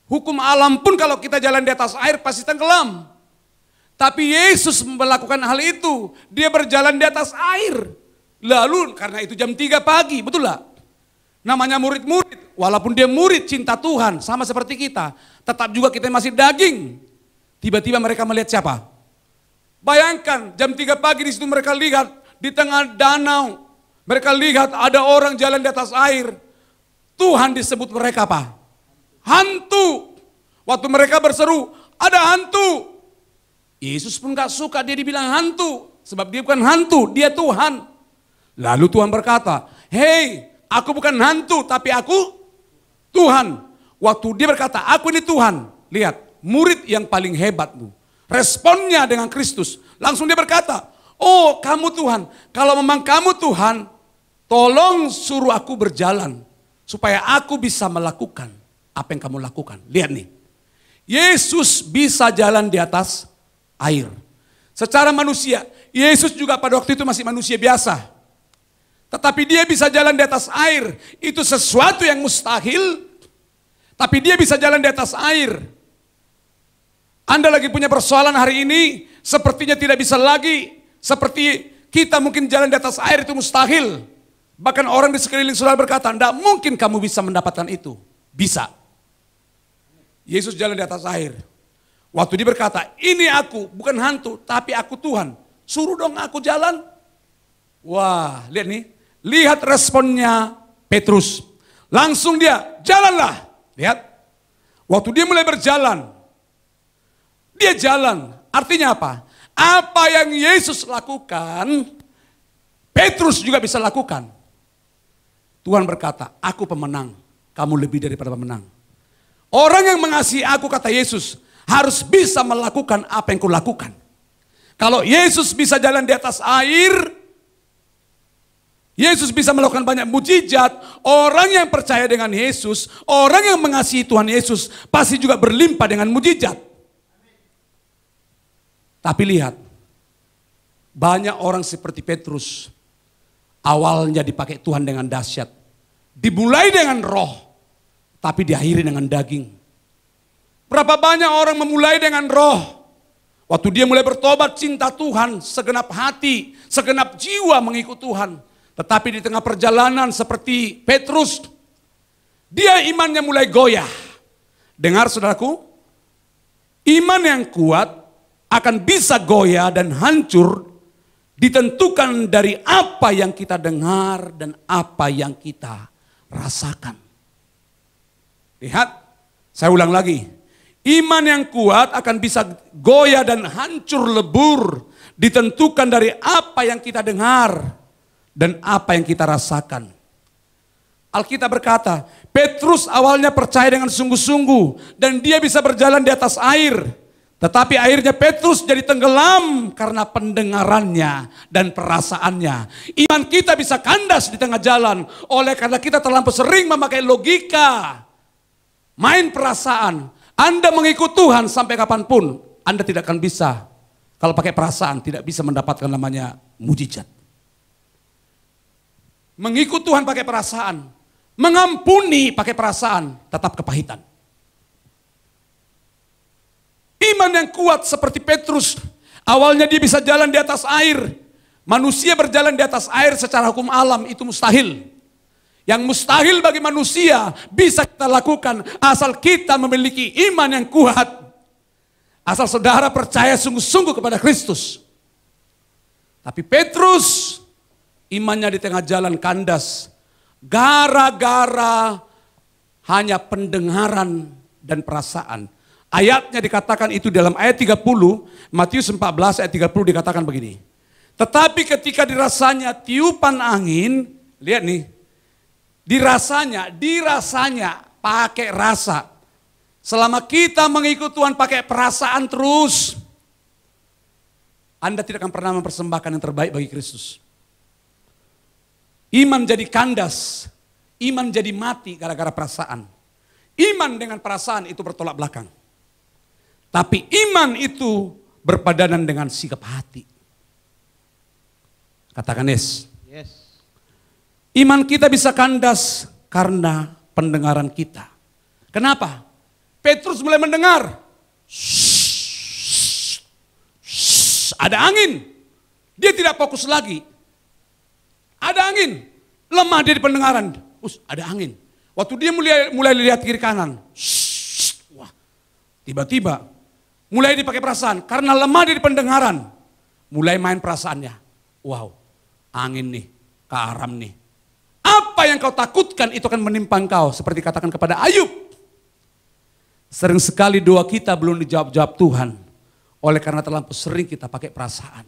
Hukum alam pun kalau kita jalan di atas air pasti tenggelam. Tapi Yesus melakukan hal itu. Dia berjalan di atas air. Lalu karena itu jam 3 pagi, betul lah? Namanya murid-murid. Walaupun dia murid cinta Tuhan, sama seperti kita. Tetap juga kita masih daging. Tiba-tiba mereka melihat siapa? Bayangkan jam 3 pagi di situ mereka lihat di tengah danau. Mereka lihat ada orang jalan di atas air. Tuhan disebut mereka apa? Hantu. Waktu mereka berseru, "Ada hantu." Yesus pun gak suka dia dibilang hantu. Sebab dia bukan hantu, dia Tuhan. Lalu Tuhan berkata, "Hei, aku bukan hantu tapi aku Tuhan." Waktu dia berkata, "Aku ini Tuhan." Lihat, murid yang paling hebat tuh. Responnya dengan Kristus. Langsung dia berkata, "Oh, kamu Tuhan. Kalau memang kamu Tuhan, tolong suruh aku berjalan. Supaya aku bisa melakukan apa yang kamu lakukan." Lihat nih. Yesus bisa jalan di atas air. Secara manusia, Yesus juga pada waktu itu masih manusia biasa. Tetapi dia bisa jalan di atas air. Itu sesuatu yang mustahil. Tapi dia bisa jalan di atas air. Anda lagi punya persoalan hari ini, sepertinya tidak bisa lagi Seperti kita mungkin jalan di atas air itu mustahil. Bahkan orang di sekeliling saudara berkata, tidak mungkin kamu bisa mendapatkan itu. Bisa. Yesus jalan di atas air. Waktu dia berkata, ini aku, bukan hantu, tapi aku Tuhan. Suruh dong aku jalan. Wah, lihat nih. Lihat responnya Petrus. Langsung dia, jalanlah. Lihat. Waktu dia mulai berjalan. Dia jalan. Artinya apa? Apa yang Yesus lakukan, Petrus juga bisa lakukan. Tuhan berkata, aku pemenang. Kamu lebih daripada pemenang. Orang yang mengasihi aku, kata Yesus, harus bisa melakukan apa yang kulakukan. Kalau Yesus bisa jalan di atas air, Yesus bisa melakukan banyak mujizat, orang yang percaya dengan Yesus, orang yang mengasihi Tuhan Yesus, pasti juga berlimpah dengan mujizat. Tapi lihat, banyak orang seperti Petrus, awalnya dipakai Tuhan dengan dahsyat. Dimulai dengan roh, tapi diakhiri dengan daging. Berapa banyak orang memulai dengan roh. Waktu dia mulai bertobat cinta Tuhan, segenap hati, segenap jiwa mengikut Tuhan. Tetapi di tengah perjalanan seperti Petrus, dia imannya mulai goyah. Dengar saudaraku, iman yang kuat akan bisa goyah dan hancur ditentukan dari apa yang kita dengar dan apa yang kita rasakan. Lihat, saya ulang lagi. Iman yang kuat akan bisa goyah dan hancur lebur ditentukan dari apa yang kita dengar dan apa yang kita rasakan. Alkitab berkata, Petrus awalnya percaya dengan sungguh-sungguh dan dia bisa berjalan di atas air. Tetapi akhirnya Petrus jadi tenggelam karena pendengarannya dan perasaannya. Iman kita bisa kandas di tengah jalan oleh karena kita terlampau sering memakai logika, main perasaan. Anda mengikut Tuhan sampai kapanpun, Anda tidak akan bisa. Kalau pakai perasaan, tidak bisa mendapatkan namanya mujizat. Mengikut Tuhan pakai perasaan, mengampuni pakai perasaan, tetap kepahitan. Iman yang kuat seperti Petrus, awalnya dia bisa jalan di atas air. Manusia berjalan di atas air secara hukum alam itu mustahil. Yang mustahil bagi manusia bisa kita lakukan asal kita memiliki iman yang kuat. Asal saudara percaya sungguh-sungguh kepada Kristus. Tapi Petrus imannya di tengah jalan kandas. Gara-gara hanya pendengaran dan perasaan. Ayatnya dikatakan itu dalam ayat 30, Matius 14 ayat 30 dikatakan begini. Tetapi ketika dirasanya tiupan angin, lihat nih. Dirasanya pakai rasa. Selama kita mengikut Tuhan pakai perasaan terus, Anda tidak akan pernah mempersembahkan yang terbaik bagi Kristus. Iman jadi kandas, iman jadi mati gara-gara perasaan. Iman dengan perasaan itu bertolak belakang. Tapi iman itu berpadanan dengan sikap hati. Katakan yes. Yes. Iman kita bisa kandas karena pendengaran kita. Kenapa? Petrus mulai mendengar. Ada angin. Dia tidak fokus lagi. Ada angin. Lemah dia di pendengaran. Ada angin. Waktu dia mulai lihat kiri kanan. Wah, tiba-tiba mulai dipakai perasaan. Karena lemah dia di pendengaran. Mulai main perasaannya. Wow, angin nih, karam nih. Apa yang kau takutkan itu akan menimpa engkau. Seperti katakan kepada Ayub. Sering sekali doa kita belum dijawab-jawab Tuhan. Oleh karena terlampau sering kita pakai perasaan.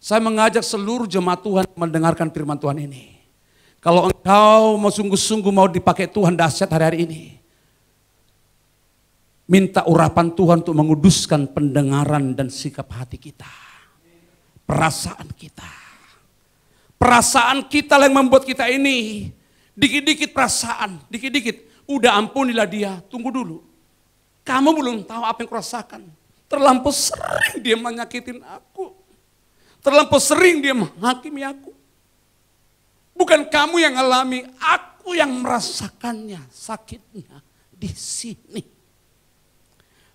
Saya mengajak seluruh jemaat Tuhan mendengarkan firman Tuhan ini. Kalau engkau mau sungguh-sungguh mau dipakai Tuhan dahsyat hari-hari ini. Minta urapan Tuhan untuk menguduskan pendengaran dan sikap hati kita. Perasaan kita. Perasaan kita yang membuat kita ini dikit-dikit perasaan, dikit-dikit. Udah ampunilah dia, tunggu dulu. Kamu belum tahu apa yang kurasakan. Terlampau sering dia menyakitin aku. Terlampau sering dia menghakimi aku. Bukan kamu yang alami, aku yang merasakannya sakitnya di sini.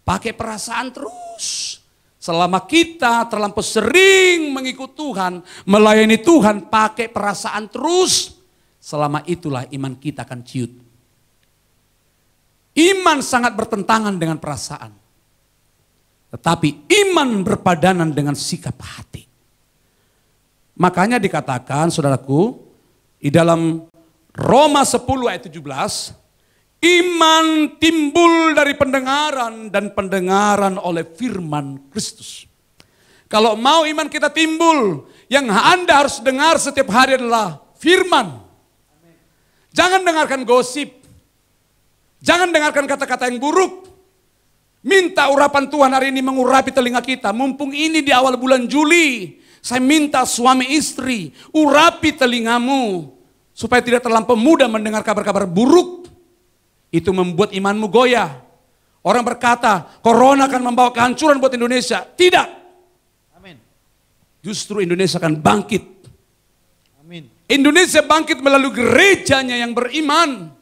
Pakai perasaan terus. Selama kita terlampau sering mengikut Tuhan, melayani Tuhan pakai perasaan terus, selama itulah iman kita akan ciut. Iman sangat bertentangan dengan perasaan. Tetapi iman berpadanan dengan sikap hati. Makanya dikatakan, saudaraku, di dalam Roma 10 ayat 17, iman timbul dari pendengaran dan pendengaran oleh firman Kristus. Kalau mau iman kita timbul, yang Anda harus dengar setiap hari adalah firman. Jangan dengarkan gosip. Jangan dengarkan kata-kata yang buruk. Minta urapan Tuhan hari ini mengurapi telinga kita. Mumpung ini di awal bulan Juli, saya minta suami istri, urapi telingamu. Supaya tidak terlampau mudah mendengar kabar-kabar buruk. Itu membuat imanmu goyah. Orang berkata, corona akan membawa kehancuran buat Indonesia. Tidak. Amin. Justru Indonesia akan bangkit. Amin. Indonesia bangkit melalui gerejanya yang beriman.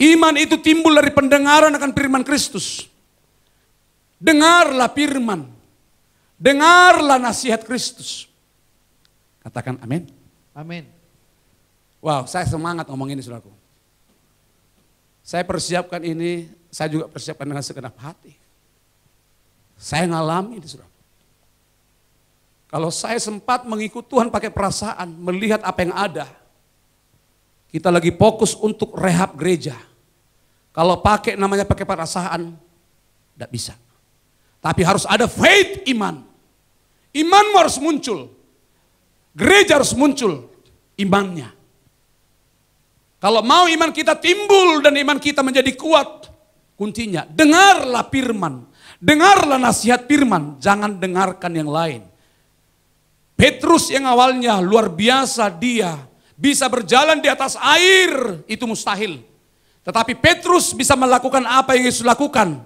Iman itu timbul dari pendengaran akan firman Kristus. Dengarlah firman. Dengarlah nasihat Kristus. Katakan amin. Amin. Wow, saya semangat ngomong ini, saudaraku. Saya persiapkan ini, saya juga persiapkan dengan segenap hati. Saya ngalami ini, saudara. Kalau saya sempat mengikut Tuhan pakai perasaan, melihat apa yang ada. Kita lagi fokus untuk rehab gereja. Kalau pakai namanya pakai perasaan, tidak bisa. Tapi harus ada faith, iman. Imanmu harus muncul. Gereja harus muncul imannya. Kalau mau iman kita timbul dan iman kita menjadi kuat, kuncinya dengarlah firman. Dengarlah nasihat firman, jangan dengarkan yang lain. Petrus yang awalnya luar biasa, dia bisa berjalan di atas air, itu mustahil. Tetapi Petrus bisa melakukan apa yang Yesus lakukan.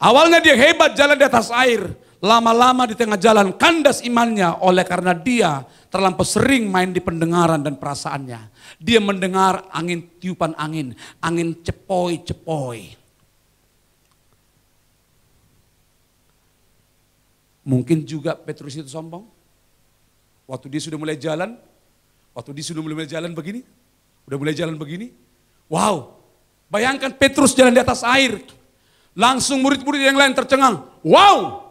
Awalnya dia hebat jalan di atas air, lama-lama di tengah jalan kandas imannya oleh karena dia terlampau sering main di pendengaran dan perasaannya. Dia mendengar angin, tiupan angin cepoi-cepoi. Mungkin juga Petrus itu sombong. Waktu dia sudah mulai jalan, begini, udah mulai jalan begini. Wow, bayangkan Petrus jalan di atas air. Langsung murid-murid yang lain tercengang. Wow,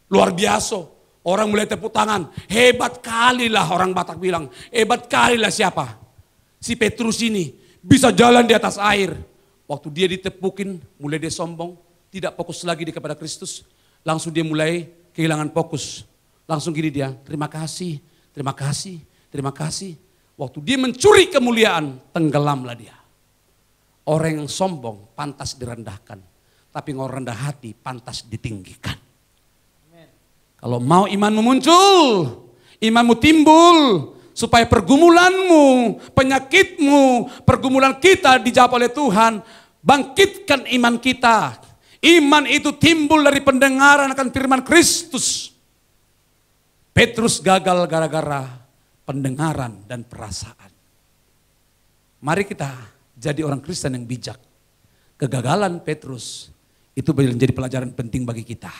luar biasa. Orang mulai tepuk tangan. Hebat kali lah, orang Batak bilang. Hebat kali lah siapa? Si Petrus ini bisa jalan di atas air. Waktu dia ditepukin, mulai dia sombong. Tidak fokus lagi kepada Kristus. Langsung dia mulai kehilangan fokus. Langsung gini dia, terima kasih. Waktu dia mencuri kemuliaan, tenggelamlah dia. Orang yang sombong pantas direndahkan. Tapi orang rendah hati pantas ditinggikan. Kalau mau imanmu muncul, imanmu timbul, supaya pergumulanmu, penyakitmu, pergumulan kita dijawab oleh Tuhan, bangkitkan iman kita. Iman itu timbul dari pendengaran akan firman Kristus. Petrus gagal gara-gara pendengaran dan perasaan. Mari kita jadi orang Kristen yang bijak. Kegagalan Petrus itu menjadi pelajaran penting bagi kita.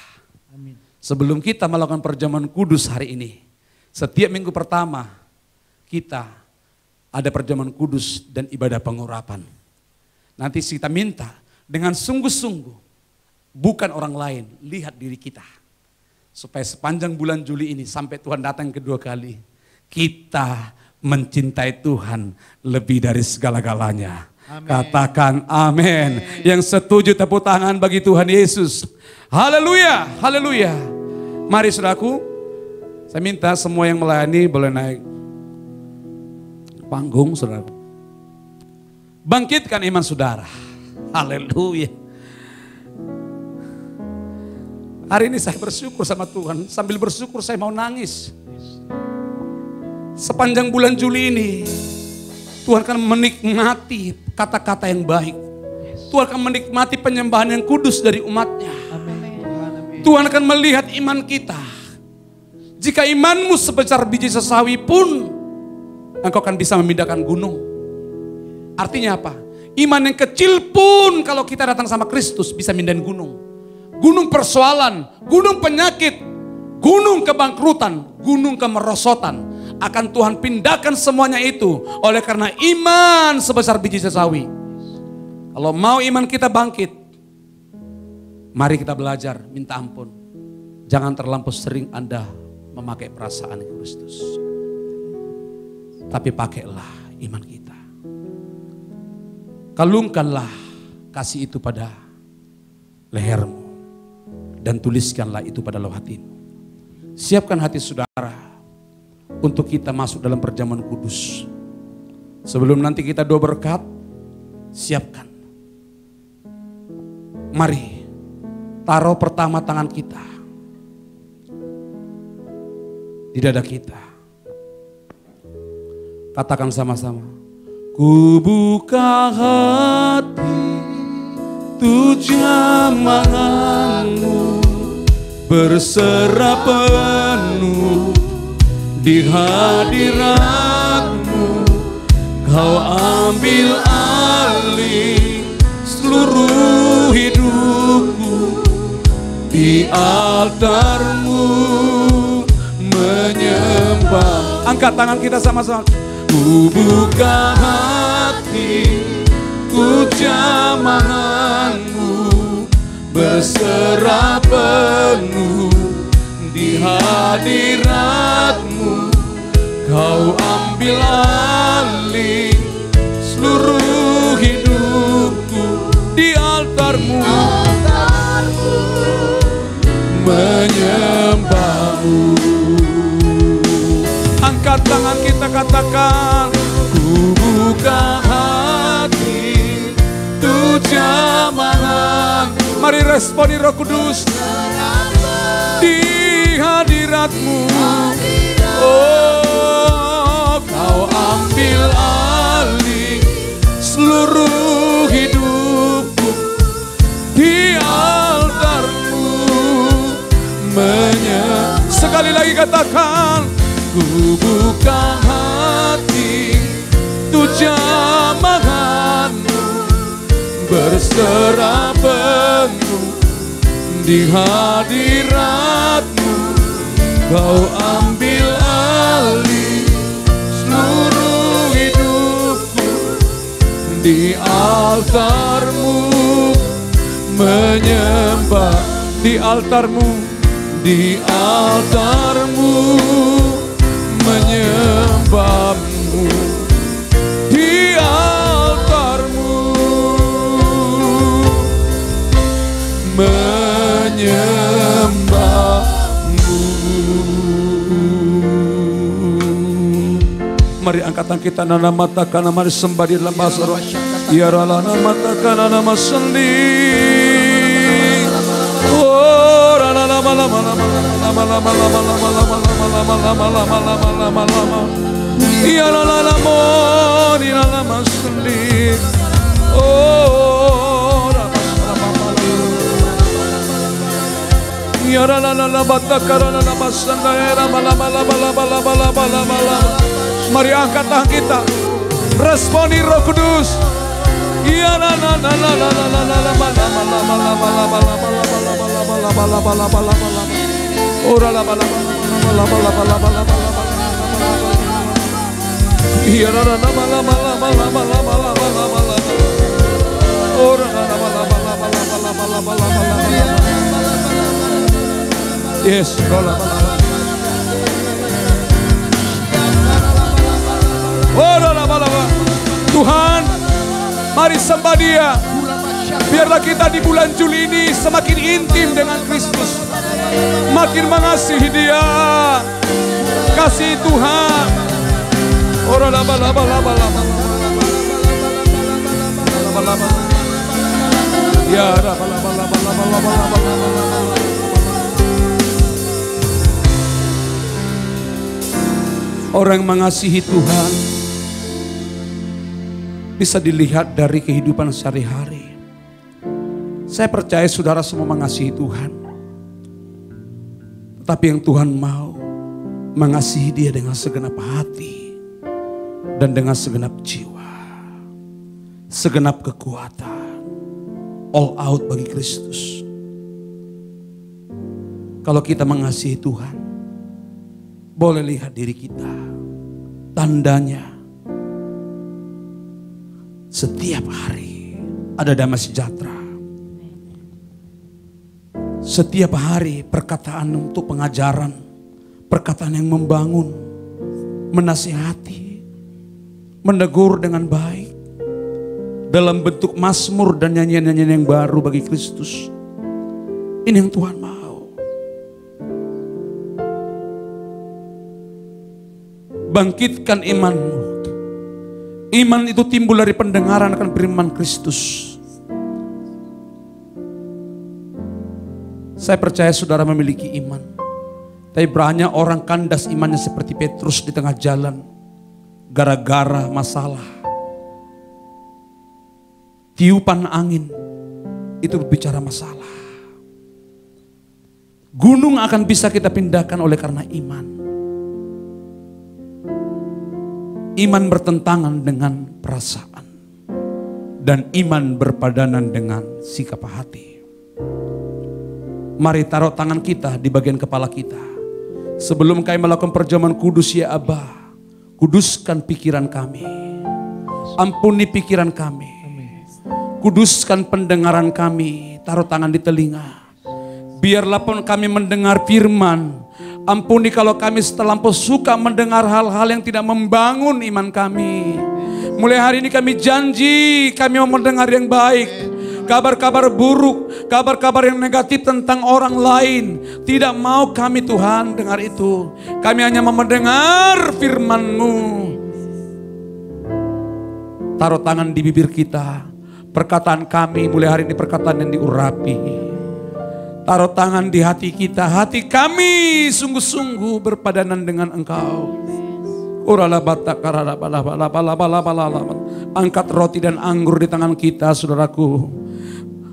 Amin. Sebelum kita melakukan perjamuan kudus hari ini, setiap minggu pertama kita ada perjamuan kudus dan ibadah pengurapan. Nanti kita minta dengan sungguh-sungguh, bukan orang lain, lihat diri kita. Supaya sepanjang bulan Juli ini sampai Tuhan datang kedua kali, kita mencintai Tuhan lebih dari segala-galanya. Amen. Katakan amin. Yang setuju tepuk tangan bagi Tuhan Yesus. Haleluya, haleluya. Mari saudaraku, saya minta semua yang melayani boleh naik panggung saudaraku. Bangkitkan iman saudara. Haleluya. Hari ini saya bersyukur sama Tuhan. Sambil bersyukur saya mau nangis. Sepanjang bulan Juli ini, Tuhan akan menikmati kata-kata yang baik. Tuhan akan menikmati penyembahan yang kudus dari umatnya. Tuhan akan melihat iman kita. Jika imanmu sebesar biji sesawi pun, engkau akan bisa memindahkan gunung. Artinya apa? Iman yang kecil pun kalau kita datang sama Kristus bisa mindahin gunung. gunung persoalan, gunung penyakit, gunung kebangkrutan, gunung kemerosotan. Akan Tuhan pindahkan semuanya itu oleh karena iman sebesar biji sesawi. Kalau mau iman kita bangkit, mari kita belajar minta ampun. Jangan terlampau sering Anda memakai perasaan Kristus. Tapi pakailah iman kita. Kalungkanlah kasih itu pada lehermu. Dan tuliskanlah itu pada leuh hatimu. Siapkan hati saudara untuk kita masuk dalam perjamuan kudus. Sebelum nanti kita doa berkat, siapkan. Mari, taruh pertama tangan kita di dada kita. Katakan sama-sama. Ku buka hati, tu jamahanmu, berserah penuh di hadiratmu. Kau ambil alih seluruh hidupku, di altarmu menyembah. Angkat tangan kita sama-sama. Ku buka hati, ku jamahanmu, berserah penuh di hadiratmu. Kau ambil alih seluruh hidupku, di altarmu menyembahmu. Angkat tangan kita, katakan. Ku buka hati, tu jamahan. Mari responi Roh Kudus. Di hadiratmu, oh, kau ambil alih seluruh hidupku, di altarmu sekali lagi katakan. Ku buka hati, tu jamahanmu, berserah penuh di hadiratmu. Kau ambil alih seluruh hidupku, di altarmu menyembah. Di altarmu, di altarmu menyembahmu, di altarmu menyembahmu. Mari angkatan kita nana mata kana, mari sembah di dalam bahasa roh. Ya ralana mata kana nama sendi. Oh ralana mala mala mala mala mala mala. Ya ralana mo di nama sendi. Oh ya ralana mata kana nama sendi. Mala mala mala mala mala mala. Mari angkat tangan kita, responi Roh Kudus. Ya la la la la la la la la bala bala bala bala bala bala bala bala bala bala bala. Ora la bala bala bala bala bala bala. Ya la la bala bala bala bala bala bala bala. Ora la bala bala bala bala bala bala bala. Yes, bala bala. Tuhan, mari sembah Dia. Biarlah kita di bulan Juli ini semakin intim dengan Kristus, makin mengasihi Dia. Kasih Tuhan. Orang yang mengasihi Tuhan bisa dilihat dari kehidupan sehari-hari. Saya percaya saudara semua mengasihi Tuhan. Tetapi yang Tuhan mau, mengasihi Dia dengan segenap hati dan dengan segenap jiwa, segenap kekuatan, all out bagi Kristus. Kalau kita mengasihi Tuhan, boleh lihat diri kita. Tandanya, setiap hari ada damai sejahtera. Setiap hari perkataan untuk pengajaran, perkataan yang membangun, menasihati, menegur dengan baik. Dalam bentuk mazmur dan nyanyian-nyanyian yang baru bagi Kristus. Ini yang Tuhan mau. Bangkitkan imanmu. Iman itu timbul dari pendengaran akan firman Kristus. Saya percaya saudara memiliki iman. Tapi banyak orang kandas imannya seperti Petrus di tengah jalan. Gara-gara masalah. Tiupan angin itu berbicara masalah. Gunung akan bisa kita pindahkan oleh karena iman. Iman bertentangan dengan perasaan. Dan iman berpadanan dengan sikap hati. Mari taruh tangan kita di bagian kepala kita. Sebelum kami melakukan perjamuan kudus ya Abah. Kuduskan pikiran kami. Ampuni pikiran kami. Kuduskan pendengaran kami. Taruh tangan di telinga. Biarlah pun kami mendengar firman. Ampuni kalau kami terlampau suka mendengar hal-hal yang tidak membangun iman kami. Mulai hari ini kami janji kami mau mendengar yang baik. Kabar-kabar buruk, kabar-kabar yang negatif tentang orang lain. Tidak mau kami Tuhan dengar itu. Kami hanya mau mendengar firman-Mu. Taruh tangan di bibir kita. Perkataan kami mulai hari ini perkataan yang diurapi. Taruh tangan di hati kita. Hati kami sungguh-sungguh berpadanan dengan Engkau. Angkat roti dan anggur di tangan kita saudaraku.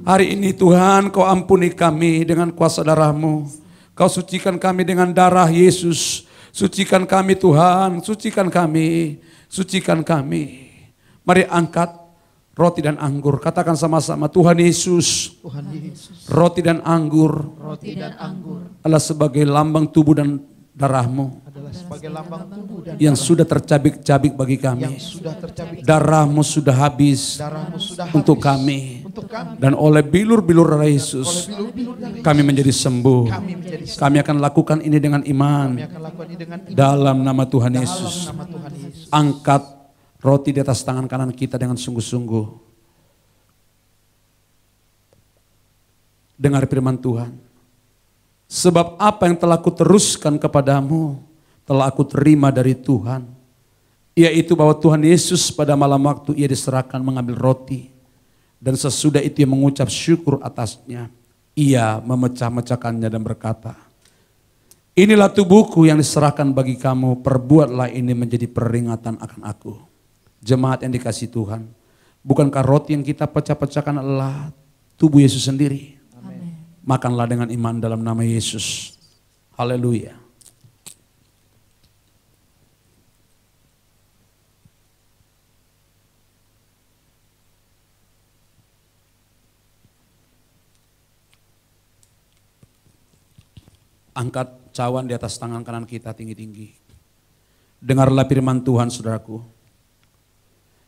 Hari ini Tuhan Kau ampuni kami dengan kuasa darah-Mu. Kau sucikan kami dengan darah Yesus. Sucikan kami Tuhan, sucikan kami, sucikan kami. Mari angkat roti dan anggur. Katakan sama-sama, Tuhan Yesus. Tuhan Yesus. Roti dan anggur Roti dan anggur adalah sebagai lambang tubuh dan darah-Mu adalah sebagai lambang tubuh dan yang sudah tercabik-cabik bagi kami. yang sudah tercabik. Darah-Mu sudah habis Darah-Mu sudah untuk habis kami. untuk kami. Dan oleh bilur-bilur darah Yesus kami menjadi sembuh. Kami menjadi sembuh. Kami akan lakukan ini dengan iman. Kami akan lakukan ini dengan iman. Dalam nama Tuhan Dalam Yesus. nama Tuhan Yesus. Angkat roti di atas tangan kanan kita dengan sungguh-sungguh. Dengar firman Tuhan. Sebab apa yang telah kuteruskan kepadamu, telah aku terima dari Tuhan. Yaitu bahwa Tuhan Yesus pada malam waktu ia diserahkan mengambil roti. Dan sesudah itu ia mengucap syukur atasnya. Ia memecah-mecahkannya dan berkata, inilah tubuhku yang diserahkan bagi kamu, perbuatlah ini menjadi peringatan akan aku. Jemaat yang dikasihi Tuhan, bukankah roti yang kita pecah-pecahkan adalah tubuh Yesus sendiri? Makanlah dengan iman dalam nama Yesus. Haleluya. Angkat cawan di atas tangan kanan kita tinggi-tinggi. Dengarlah firman Tuhan saudaraku.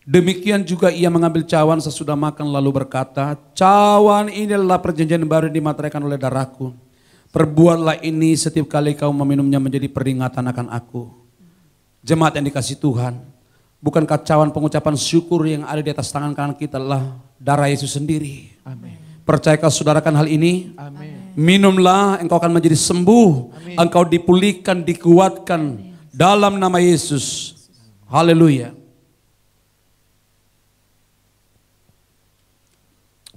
Demikian juga ia mengambil cawan sesudah makan lalu berkata, cawan ini adalah perjanjian baru yang dimateraikan oleh darahku. Perbuatlah ini setiap kali kau meminumnya menjadi peringatan akan aku. Jemaat yang dikasihi Tuhan, bukankah cawan pengucapan syukur yang ada di atas tangan kanan kita adalah darah Yesus sendiri? Amin. Percayakah saudara akan hal ini? Amin. Minumlah, engkau akan menjadi sembuh. Amin. Engkau dipulihkan, dikuatkan dalam nama Yesus. Haleluya.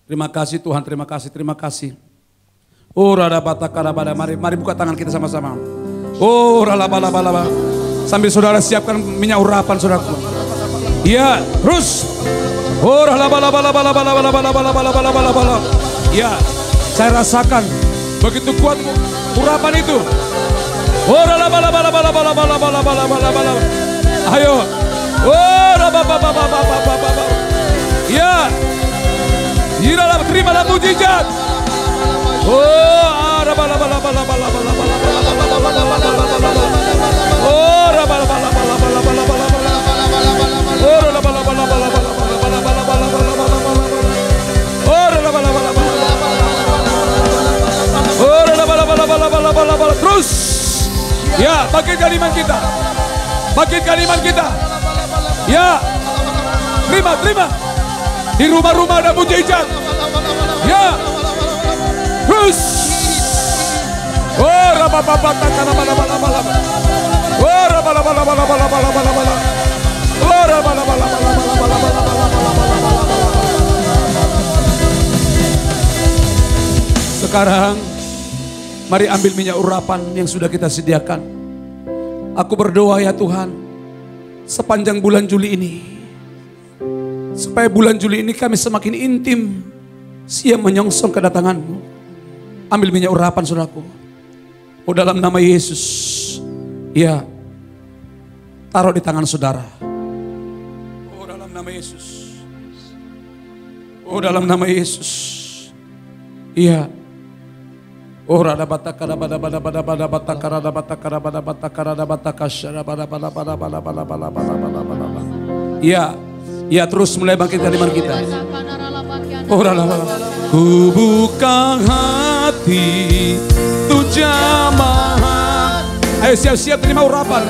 Terima kasih Tuhan, terima kasih, terima kasih. Oh rada bata karabada, mari buka tangan kita sama-sama. Oh rala bala bala. Sambil saudara siapkan minyak urapan saudaraku. Iya, terus. Oh rala bala bala bala bala bala bala bala bala bala bala bala. Ya, saya rasakan begitu kuat urapan itu. Oh rala bala bala bala bala bala bala bala bala bala. Ayo. Oh raba baba baba baba baba. Ya. Terimalah mujizat. Oh, Terus. Ya, bangkitkan iman kita. Bangkitkan iman kita. Ya. Terima. Di rumah-rumah ada mujizat. Ya. Terus. Oh, rabababata karabalabalabala. Oh, rabalabalabalabalabalabala. Oh, rabalabalabalabalabalabala. Sekarang mari ambil minyak urapan yang sudah kita sediakan. Aku berdoa ya Tuhan, sepanjang bulan Juli ini, supaya bulan Juli ini kami semakin intim, siap menyongsong kedatangan-Mu. Ambil minyak urapan saudaraku. Oh, dalam nama Yesus, ya, taruh di tangan saudara. Oh, dalam nama Yesus. Oh, dalam nama Yesus. Iya. Oh, rada bataka rada bada bada bada bada bataka rada bataka rada bada bataka rada bataka syara bada bada bada bada bada bada bada bada bada. Iya, iya, terus mulai bangkitkan iman kita. Oh, rada bada. Ku buka hati tu jamaah. Ayo siap-siap terima urapan.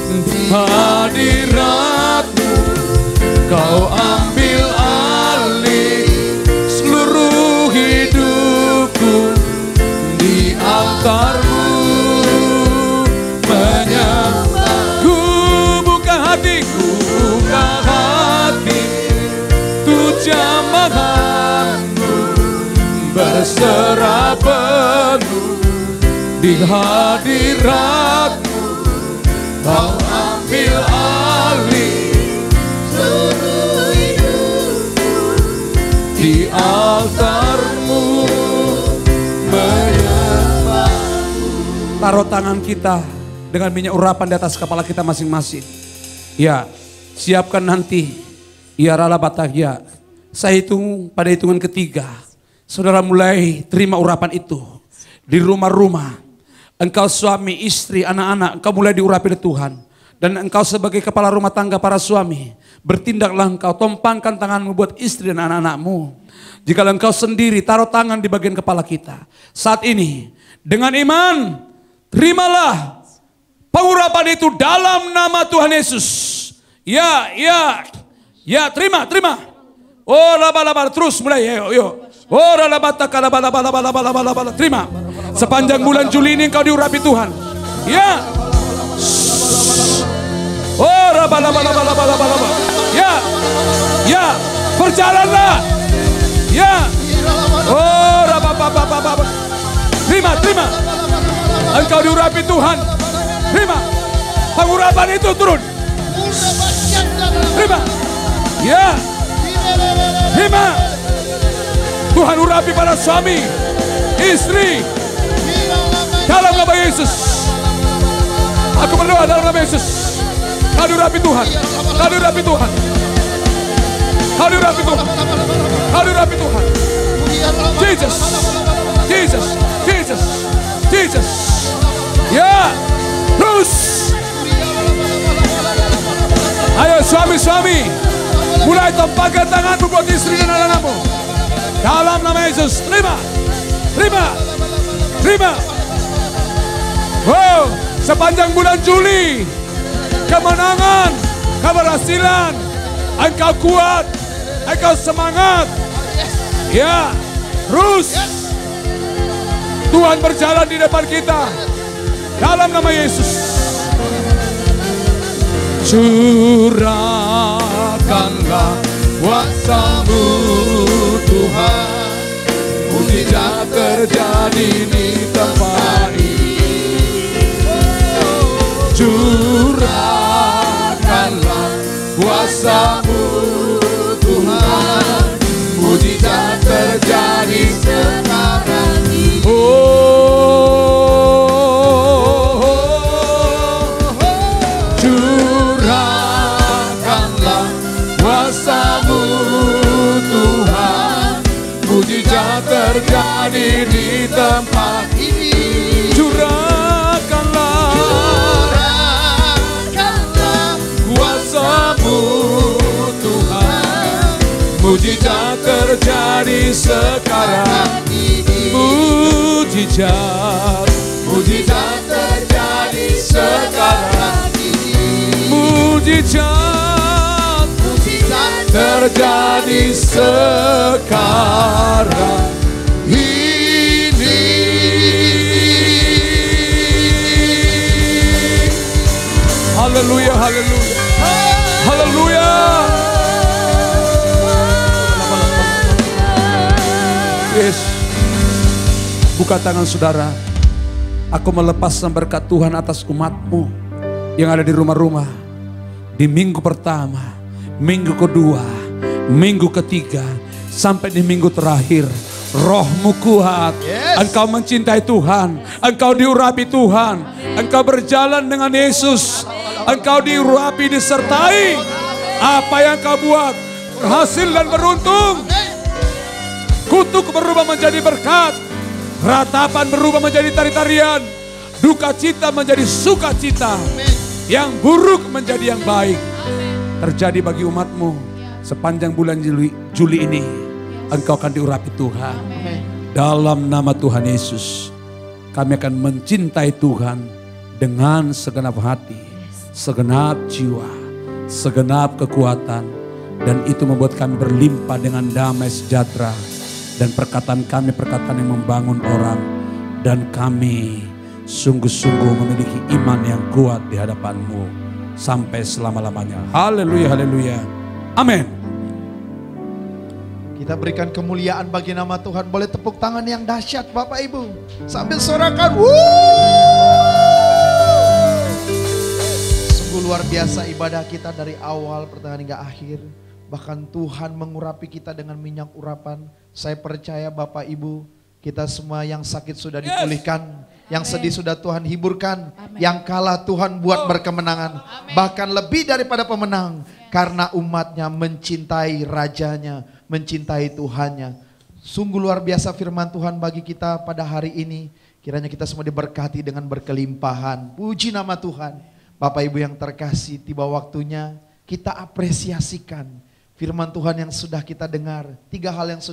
Di hadirat-Mu Kau ambil alih seluruh hidupku, di altar-Mu menyembah. Ku buka hati tu jamaah-Mu, berserah penuh di hadirat-Mu. Kau ambil alih seluruh hidupku, di altar-Mu menyembah-Mu. Taruh tangan kita dengan minyak urapan di atas kepala kita masing-masing. Ya, siapkan nanti. Ya rala batahya. Saya hitung pada hitungan ketiga. Saudara mulai terima urapan itu. Di rumah-rumah. Engkau suami, istri, anak-anak, engkau mulai diurapi oleh Tuhan. Dan engkau sebagai kepala rumah tangga para suami, bertindaklah engkau, tompangkan tanganmu buat istri dan anak-anakmu. Jika engkau sendiri, taruh tangan di bagian kepala kita. Saat ini, dengan iman, terimalah pengurapan itu dalam nama Tuhan Yesus. Ya, terima. Oh, laba-laba, terus mulai, yuk. Oh, terima. Sepanjang bulan Juli ini engkau diurapi Tuhan. Ya. Oh, laba-laba. Ya. Berjalanlah. Ya. Oh, laba-laba. Terima. Engkau diurapi Tuhan. Terima. Pengurapan itu turun. Terima. Ya. Terima. Tuhan urapi para suami, istri, dalam nama Yesus. Aku berdoa dalam nama Yesus. Kau diurapi Tuhan. Jesus. Ya, terus. Ayo suami-suami, mulai tempatkan tanganmu buat istri dan anak-anakmu. Dalam nama Yesus, terima. Wow, sepanjang bulan Juli, kemenangan, keberhasilan, engkau kuat, engkau semangat. Ya, terus. Tuhan berjalan di depan kita. Dalam nama Yesus. Curahkanlah kuasa-Mu Tuhan, mujizat terjadi di tempat ini. Curahkanlah kuasa-Mu Tuhan, mujizat terjadi sekarang ini. Curahkanlah kuasa-Mu Tuhan, mujizat terjadi di tempat ini. Curahkanlah kuasa-Mu Tuhan, mujizat terjadi sekarang ini. mujizat, Mujizat terjadi sekarang ini. mujizat Mujizat terjadi sekarang ini. Haleluya, haleluya, haleluya. Yes. Buka tangan saudara. Aku melepaskan berkat Tuhan atas umatmu yang ada di rumah-rumah. Di minggu pertama, minggu kedua, minggu ketiga, sampai di minggu terakhir. Rohmu kuat, engkau mencintai Tuhan, engkau diurapi Tuhan, engkau berjalan dengan Yesus, engkau diurapi, disertai. Apa yang kau buat berhasil dan beruntung. Kutuk berubah menjadi berkat, ratapan berubah menjadi tari-tarian, duka cita menjadi sukacita, yang buruk menjadi yang baik. Terjadi bagi umatmu sepanjang bulan Juli ini. Engkau akan diurapi Tuhan. Dalam nama Tuhan Yesus, kami akan mencintai Tuhan dengan segenap hati, segenap jiwa, segenap kekuatan. Dan itu membuat kami berlimpah dengan damai sejahtera. Dan perkataan kami perkataan yang membangun orang. Dan kami sungguh-sungguh memiliki iman yang kuat di hadapan-Mu sampai selama-lamanya. Haleluya, haleluya. Amin. Kita berikan kemuliaan bagi nama Tuhan. Boleh tepuk tangan yang dahsyat Bapak Ibu. Sambil sorakan. Sungguh luar biasa ibadah kita dari awal pertengahan hingga akhir. Bahkan Tuhan mengurapi kita dengan minyak urapan. Saya percaya Bapak Ibu, kita semua yang sakit sudah dipulihkan. Yang sedih sudah Tuhan hiburkan. Yang kalah Tuhan buat berkemenangan. Bahkan lebih daripada pemenang. Karena umatnya mencintai rajanya, mencintai Tuhannya. Sungguh luar biasa firman Tuhan bagi kita pada hari ini. Kiranya kita semua diberkati dengan berkelimpahan. Puji nama Tuhan. Bapak Ibu yang terkasih, tiba waktunya kita apresiasikan firman Tuhan yang sudah kita dengar. 3 hal yang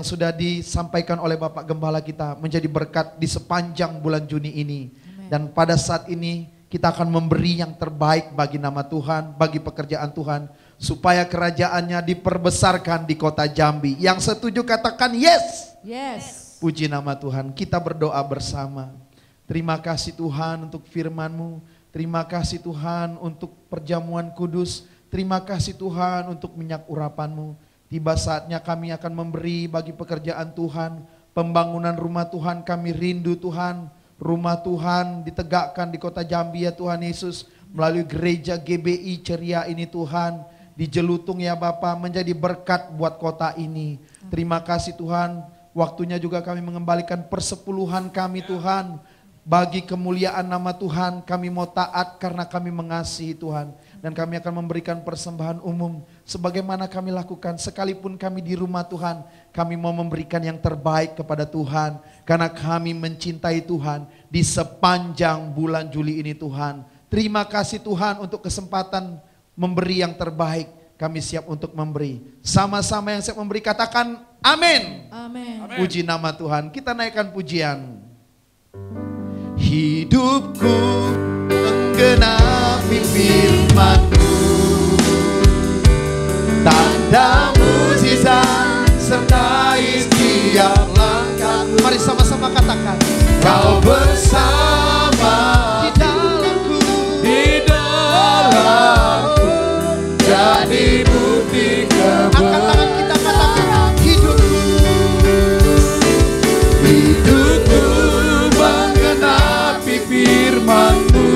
sudah disampaikan oleh Bapak Gembala kita menjadi berkat di sepanjang bulan Juni ini. Dan pada saat ini kita akan memberi yang terbaik bagi nama Tuhan, bagi pekerjaan Tuhan, supaya kerajaannya diperbesarkan di kota Jambi. Yang setuju katakan yes. Yes. Puji nama Tuhan. Kita berdoa bersama. Terima kasih Tuhan untuk firman-Mu. Terima kasih Tuhan untuk perjamuan kudus. Terima kasih Tuhan untuk minyak urapan-Mu. Tiba saatnya kami akan memberi bagi pekerjaan Tuhan. Pembangunan rumah Tuhan kami rindu Tuhan. Rumah Tuhan ditegakkan di kota Jambi ya Tuhan Yesus. Melalui gereja GBI Ceria ini Tuhan. Di Jelutung ya Bapa, menjadi berkat buat kota ini. Terima kasih Tuhan. Waktunya juga kami mengembalikan persepuluhan kami Tuhan. Bagi kemuliaan nama Tuhan kami mau taat karena kami mengasihi Tuhan. Dan kami akan memberikan persembahan umum sebagaimana kami lakukan. Sekalipun kami di rumah Tuhan, kami mau memberikan yang terbaik kepada Tuhan. Karena kami mencintai Tuhan di sepanjang bulan Juli ini Tuhan. Terima kasih Tuhan untuk kesempatan memberi yang terbaik. Kami siap untuk memberi. Sama-sama yang siap memberi katakan amin. Amin. Puji nama Tuhan. Kita naikkan pujian. Hidupku menggenapi firman-Mu, tanda mujizat sertai setiap langkahku. Mari sama-sama katakan, Kau bersama di dalamku, jadi bukti kebenaran. Angkat tangan kita katakan, hidupku menggenapi firman-Mu,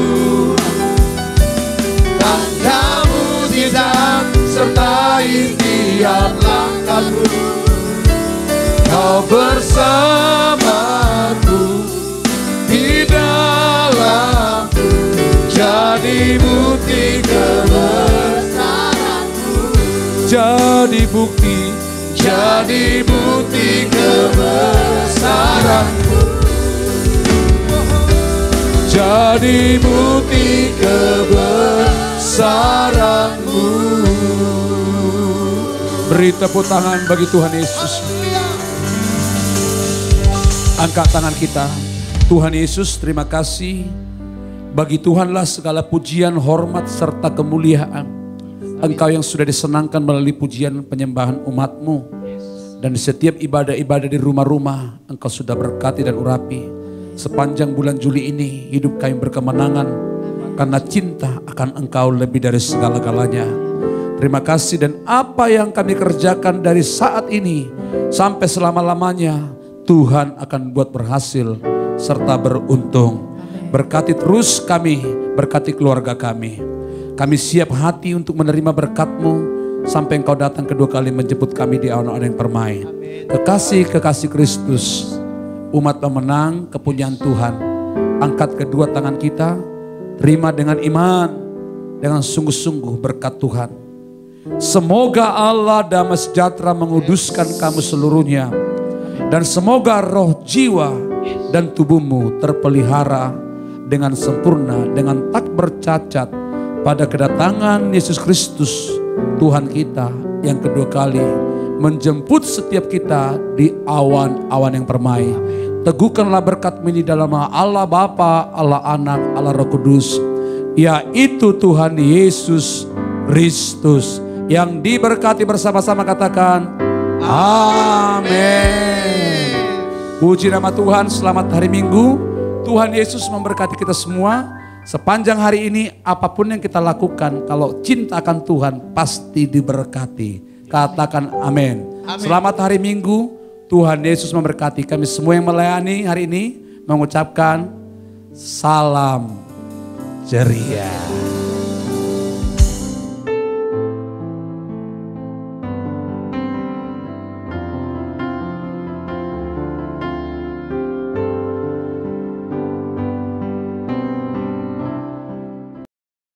tanda mujizat sertai setiap langkahku. Kau bersamaku di dalamku, jadi bukti kebesaran-Mu. Jadi bukti kebesaran-Mu. Jadi bukti kebesaran-Mu. Beri tepuk tangan bagi Tuhan Yesus. Angkat tangan kita. Tuhan Yesus, terima kasih. Bagi Tuhanlah segala pujian, hormat, serta kemuliaan. Engkau yang sudah disenangkan melalui pujian penyembahan umat-Mu. Dan di setiap ibadah-ibadah di rumah-rumah, Engkau sudah berkati dan urapi. Sepanjang bulan Juli ini, hidup kami berkemenangan. Karena cinta akan Engkau lebih dari segala-galanya. Terima kasih, dan apa yang kami kerjakan dari saat ini sampai selama-lamanya, Tuhan akan buat berhasil serta beruntung. Berkati terus kami, berkati keluarga kami. Kami siap hati untuk menerima berkat-Mu sampai Engkau datang kedua kali menjemput kami di awan-awan yang permai. Kekasih-kekasih Kristus, umat pemenang kepunyaan Tuhan. Angkat kedua tangan kita, terima dengan iman, dengan sungguh-sungguh berkat Tuhan. Semoga Allah damai sejahtera menguduskan kamu seluruhnya. Dan semoga roh, jiwa, dan tubuhmu terpelihara dengan sempurna, dengan tak bercacat pada kedatangan Yesus Kristus, Tuhan kita yang kedua kali menjemput setiap kita di awan-awan yang permai. Teguhkanlah berkat ini dalam nama Allah Bapa, Allah Anak, Allah Roh Kudus, yaitu Tuhan Yesus Kristus. Yang diberkati bersama-sama katakan amin. Puji nama Tuhan, selamat hari Minggu. Tuhan Yesus memberkati kita semua. Sepanjang hari ini apapun yang kita lakukan, kalau cinta akan Tuhan pasti diberkati. Katakan amin. Selamat hari Minggu. Tuhan Yesus memberkati. Kami semua yang melayani hari ini mengucapkan salam ceria.